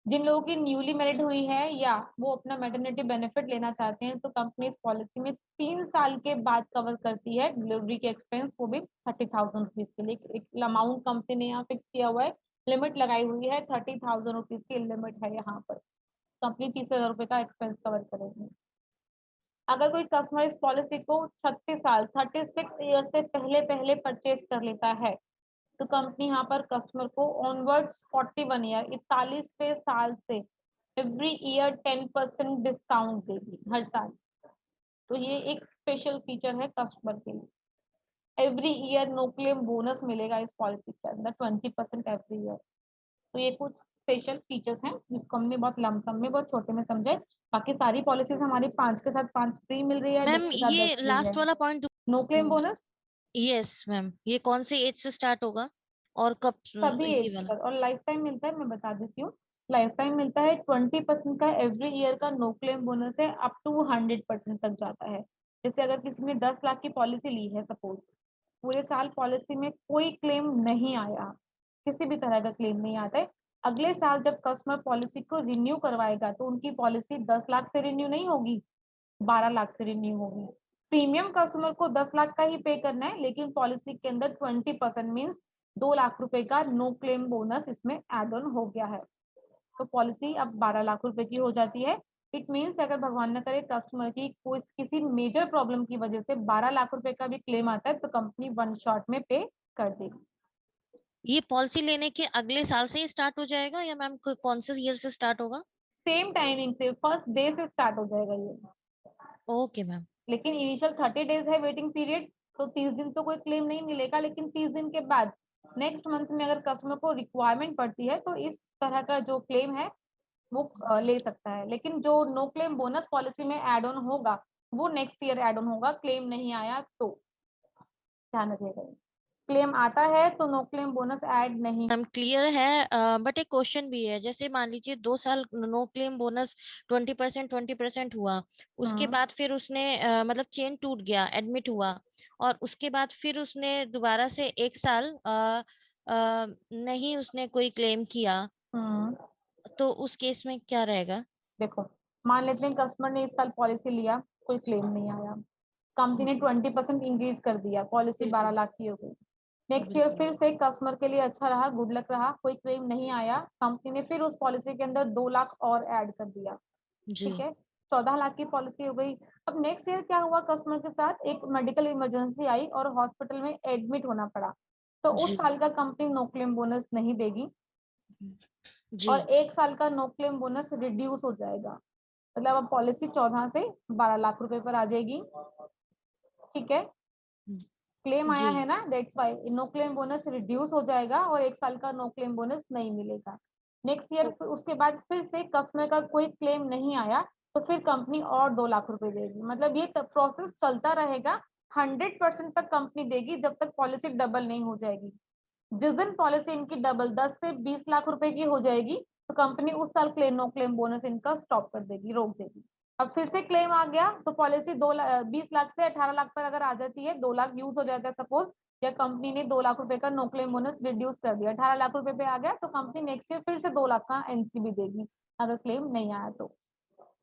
जिन लोगों की न्यूली मैरिड हुई है या वो अपना मैटरनिटी बेनिफिट लेना चाहते हैं तो कंपनी इस पॉलिसी में 3 साल के बाद कवर करती है डिलीवरी के एक्सपेंस, वो भी 30,000 रुपीज के लिए। एक अमाउंट कंपनी ने यहाँ फिक्स किया हुआ है, लिमिट लगाई हुई है, 30,000 रुपीज की लिमिट है यहाँ पर। कंपनी 30,000 रुपए का एक्सपेंस कवर करेगी। अगर कोई कस्टमर इस पॉलिसी को 36 साल 36 ईयर से पहले पहले परचेज कर लेता है तो कंपनी यहाँ पर कस्टमर को ऑनवर्ड्स 41 ईयर 41वें साल से एवरी ईयर 10% डिस्काउंट देगी हर साल। तो ये एक स्पेशल फीचर है कस्टमर के लिए। Every year no claim bonus मिलेगा इस पॉलिसी के अंदर 20% एवरी ईयर। तो ये कुछ स्पेशल फीचर्स हैं जिसको हमने बहुत लमसम में बहुत छोटे में समझे। बाकी सारी पॉलिसीज हमारी 5 के साथ 5 फ्री मिल रही है, 10 मैम के साथ 10 ये फ्री लास्ट है। वाला point, no claim bonus yes ma'am, ये कौन से एज से स्टार्ट होगा और कब सभी ये एज वाला? पर, और लाइफ टाइम मिलता है। मैं बता देती हूँ, लाइफ टाइम मिलता है। 20% का एवरी ईयर का नो क्लेम बोनस है, अप टू 100% तक जाता है। जैसे अगर किसी ने 10 लाख की पॉलिसी ली है, सपोज पूरे साल पॉलिसी में कोई क्लेम नहीं आया, किसी भी तरह का क्लेम नहीं आता है, अगले साल जब कस्टमर पॉलिसी को रिन्यू करवाएगा तो उनकी पॉलिसी 10 लाख से रिन्यू नहीं होगी, 12 लाख से रिन्यू होगी। प्रीमियम कस्टमर को 10 लाख का ही पे करना है, लेकिन पॉलिसी के अंदर 20% मीन्स 2 लाख रुपए का नो क्लेम बोनस इसमें एड ऑन हो गया है। तो पॉलिसी अब 12 लाख रुपए की हो जाती है। इट मीन्स अगर भगवान न करे कस्टमर की कोई किसी मेजर प्रॉब्लम की वजह से 12 लाख रुपए का भी क्लेम आता है तो कंपनी वन शॉट में पे कर देगी। ये पॉलिसी लेने के अगले साल से ही स्टार्ट हो जाएगा या मैम कौन से ईयर से स्टार्ट होगा? सेम टाइमिंग से फर्स्ट डे से स्टार्ट हो जाएगा ये। Okay ma'am. लेकिन इनिशियल 30 डेज है वेटिंग पीरियड, तो 30 दिन तो कोई क्लेम नहीं मिलेगा, लेकिन 30 दिन के बाद नेक्स्ट मंथ में अगर कस्टमर को रिक्वायरमेंट पड़ती है तो इस तरह का जो क्लेम है वो ले सकता है। लेकिन जो नो क्लेम बोनस पॉलिसी में एड ऑन होगा वो नेक्स्ट ईयर एड ऑन होगा, क्लेम नहीं आया तो। ध्यान रखिएगा, क्लेम आता है तो नो क्लेम बोनस ऐड नहीं। मैम क्लियर है, बट एक क्वेश्चन भी है, जैसे मान लीजिए 2 साल नो क्लेम बोनस 20% हुआ, उसके बाद फिर उसने मतलब चेन टूट गया, एडमिट हुआ, और उसके बाद फिर उसने दोबारा से 1 साल नहीं उसने कोई क्लेम किया, तो उस केस में क्या रहेगा? देखो, मान लेते हैं कस्टमर ने इस साल पॉलिसी लिया, कोई क्लेम नहीं आया, कंपनी ने 20% इंक्रीज कर दिया, पॉलिसी 12 लाख की हो गई। नेक्स्ट ईयर फिर से कस्टमर के लिए अच्छा रहा, गुड लक रहा, कोई क्लेम नहीं आया, कंपनी ने फिर उस पॉलिसी के अंदर 2 लाख और ऐड कर दिया, ठीक है, 14 लाख की पॉलिसी हो गई। अब नेक्स्ट ईयर क्या हुआ, कस्टमर के साथ एक मेडिकल इमरजेंसी आई और हॉस्पिटल में एडमिट होना पड़ा, तो उस साल का कंपनी नो क्लेम बोनस नहीं देगी और 1 साल का नो क्लेम बोनस रिड्यूस हो जाएगा। मतलब अब पॉलिसी 14 से 12 लाख रुपए पर आ जाएगी, ठीक है। क्लेम आया है ना, that's why no claim bonus reduce हो जाएगा और 1 साल का नो क्लेम बोनस नहीं मिलेगा। नेक्स्ट ईयर उसके बाद फिर से कस्टमर का कोई क्लेम नहीं आया तो फिर कंपनी और 2 लाख रुपए देगी। मतलब ये प्रोसेस चलता रहेगा, 100% तक कंपनी देगी जब तक पॉलिसी डबल नहीं हो जाएगी। जिस दिन पॉलिसी इनकी डबल 10 से 20 लाख रुपए की हो जाएगी तो कंपनी उस साल क्लेम नो क्लेम बोनस इनका स्टॉप कर देगी, रोक देगी। अब फिर से क्लेम आ गया तो पॉलिसी 20 लाख से 18 लाख पर अगर आ जाती है, 2 लाख यूज हो जाता है सपोज, या कंपनी ने 2 लाख रुपए का नो क्लेम बोनस रिड्यूस कर दिया, 18 लाख रुपए पे आ गया, तो कंपनी नेक्स्ट ईयर फिर से 2 लाख का एनसीबी देगी अगर क्लेम नहीं आया तो।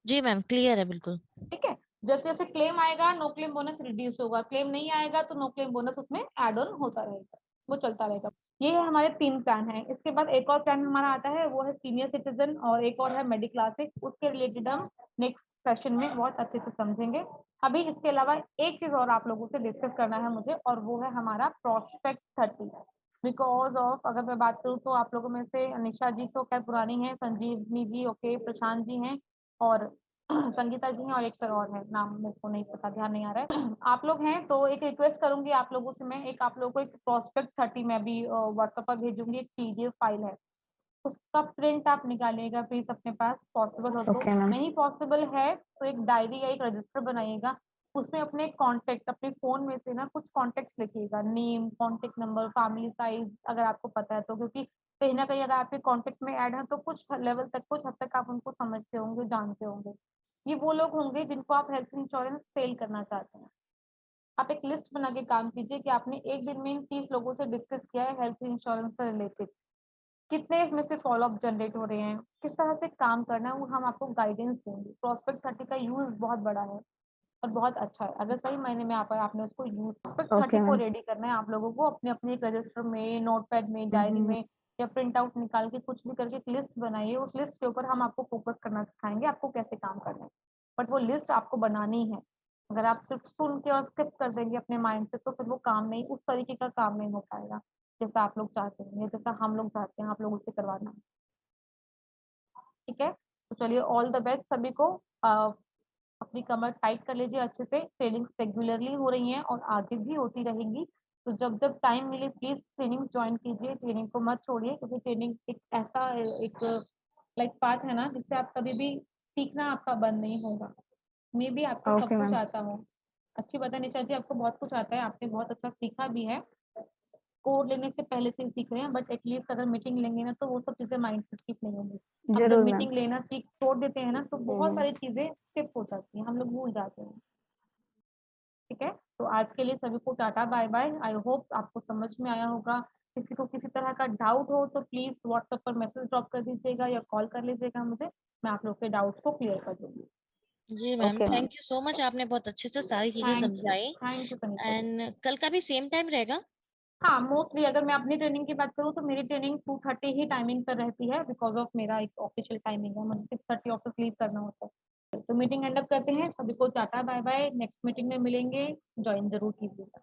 जी मैम क्लियर है बिल्कुल। ठीक है, जैसे जैसे क्लेम आएगा नो क्लेम बोनस रिड्यूस होगा, क्लेम नहीं आएगा तो नो क्लेम बोनस उसमें एड ऑन होता रहेगा, वो चलता रहेगा। ये है हमारे 3 प्लान है। इसके बाद एक और प्लान हमारा आता है, वो है सीनियर सिटीजन, और एक और है मेडिक्लासिक। उसके रिलेटेड हम नेक्स्ट सेशन में बहुत अच्छे से समझेंगे। अभी इसके अलावा एक चीज और आप लोगों से डिस्कस करना है मुझे, और वो है हमारा प्रोस्पेक्ट 30। बिकॉज ऑफ अगर मैं बात करूँ तो आप लोगों में से अनिशा जी तो खैर पुरानी है, संजीवनी जी ओके, प्रशांत जी हैं, और संगीता जी हैं, और एक सर और है, नाम मेरे को नहीं पता, ध्यान नहीं आ रहा है। आप लोग हैं तो एक रिक्वेस्ट करूंगी आप लोगों से, मैं एक आप लोगों को एक प्रोस्पेक्ट 30 में अभी व्हाट्सएप पर भेजूंगी, एक पीडीएफ फाइल है, उसका प्रिंट आप निकालिएगा प्लीज अपने पास, पॉसिबल हो तो। नहीं पॉसिबल है तो एक डायरी या एक रजिस्टर बनाइएगा, उसमें अपने कॉन्टेक्ट, अपने फोन में से ना कुछ कॉन्टेक्ट लिखिएगा, name, contact number, family size अगर आपको पता है तो, क्योंकि कहीं ना कहीं अगर आपके कॉन्टेक्ट में ऐड है तो कुछ लेवल तक, कुछ हद तक आप उनको समझते होंगे, जानते होंगे। ये वो लोग होंगे जिनको आप हेल्थ इंश्योरेंस सेल करना चाहते हैं, आप एक लिस्ट बना के काम कीजिए कि आपने एक दिन में इन 30 लोगों से डिस्कस किया है हेल्थ इंश्योरेंस से रिलेटेड, कितने इसमें से फॉलोअप जनरेट हो रहे हैं, किस तरह से काम करना है, वो हम आपको गाइडेंस देंगे। प्रोस्पेक्ट 30 का यूज बहुत बड़ा है और बहुत अच्छा है। अगर सही मायने में आपने उसको यूज प्रोस्पेक्ट 30 को रेडी करना है आप लोगों को अपने अपने एक रजिस्टर में, नोटपैड में, डायरी में या प्रिंट आउट निकाल के कुछ भी करके एक लिस्ट बनाइए। उस लिस्ट के ऊपर हम आपको फोकस करना सिखाएंगे आपको कैसे काम करना है, बट वो लिस्ट आपको बनानी है। अगर आप सिर्फ सुन के और स्किप कर देंगे अपने माइंड से तो फिर वो काम नहीं, उस तरीके का काम नहीं हो पाएगा जैसा आप लोग चाहते हैं या जैसा हम लोग चाहते हैं आप लोगों से करवाना। ठीक है, तो चलिए ऑल द बेस्ट सभी को। अपनी कमर टाइट कर लीजिए अच्छे से। ट्रेनिंग्स रेगुलरली हो रही हैं और आगे भी होती रहेंगी, तो जब जब टाइम मिले प्लीज ट्रेनिंग ज्वाइन कीजिए, ट्रेनिंग को मत छोड़िए, क्योंकि ट्रेनिंग एक ऐसा एक लाइक पाथ है ना जिससे आप कभी भी सीखना आपका बंद नहीं होगा। मे बी आपको सब कुछ आता हो, अच्छी बात है निशा जी, आपको बहुत कुछ आता है, आपने बहुत अच्छा सीखा भी है, कोड लेने से पहले से ही सीख रहे हैं, बट एटलीस्ट अगर मीटिंग लेंगे ना तो वो सब चीजें माइंड से स्किप नहीं होंगी। हम जब मीटिंग लेना सीख छोड़ देते हैं ना तो बहुत सारी चीजें स्किप हो जाती हैं, हम लोग भूल जाते हैं। ठीक है, तो आज के लिए सभी को tata bye bye. I hope आपको समझ में आया होगा। किसी को किसी तरह का डाउट हो तो प्लीज व्हाट्सएप पर मैसेज ड्रॉप कर दीजिएगा या कॉल कर लीजिएगा मुझे, मैं आप लोग के डाउट्स को क्लियर कर दूंगी। जी ma'am, thank you so much, आपने बहुत अच्छे से सारी चीजें समझाई। Thank you Sanita ji. And कल का भी सेम टाइम रहेगा? हाँ, मोस्टली अगर मैं अपनी ट्रेनिंग की बात करूँ तो मेरी ट्रेनिंग 2:30 ही टाइमिंग पर रहती है, बिकॉज ऑफ मेरा एक ऑफिशियल टाइमिंग है, मुझे 6:30 ऑफिस लीव करना होता है। तो मीटिंग एंड अप करते हैं, सभी को tata bye bye, next meeting में मिलेंगे, ज्वाइन जरूर कीजिएगा।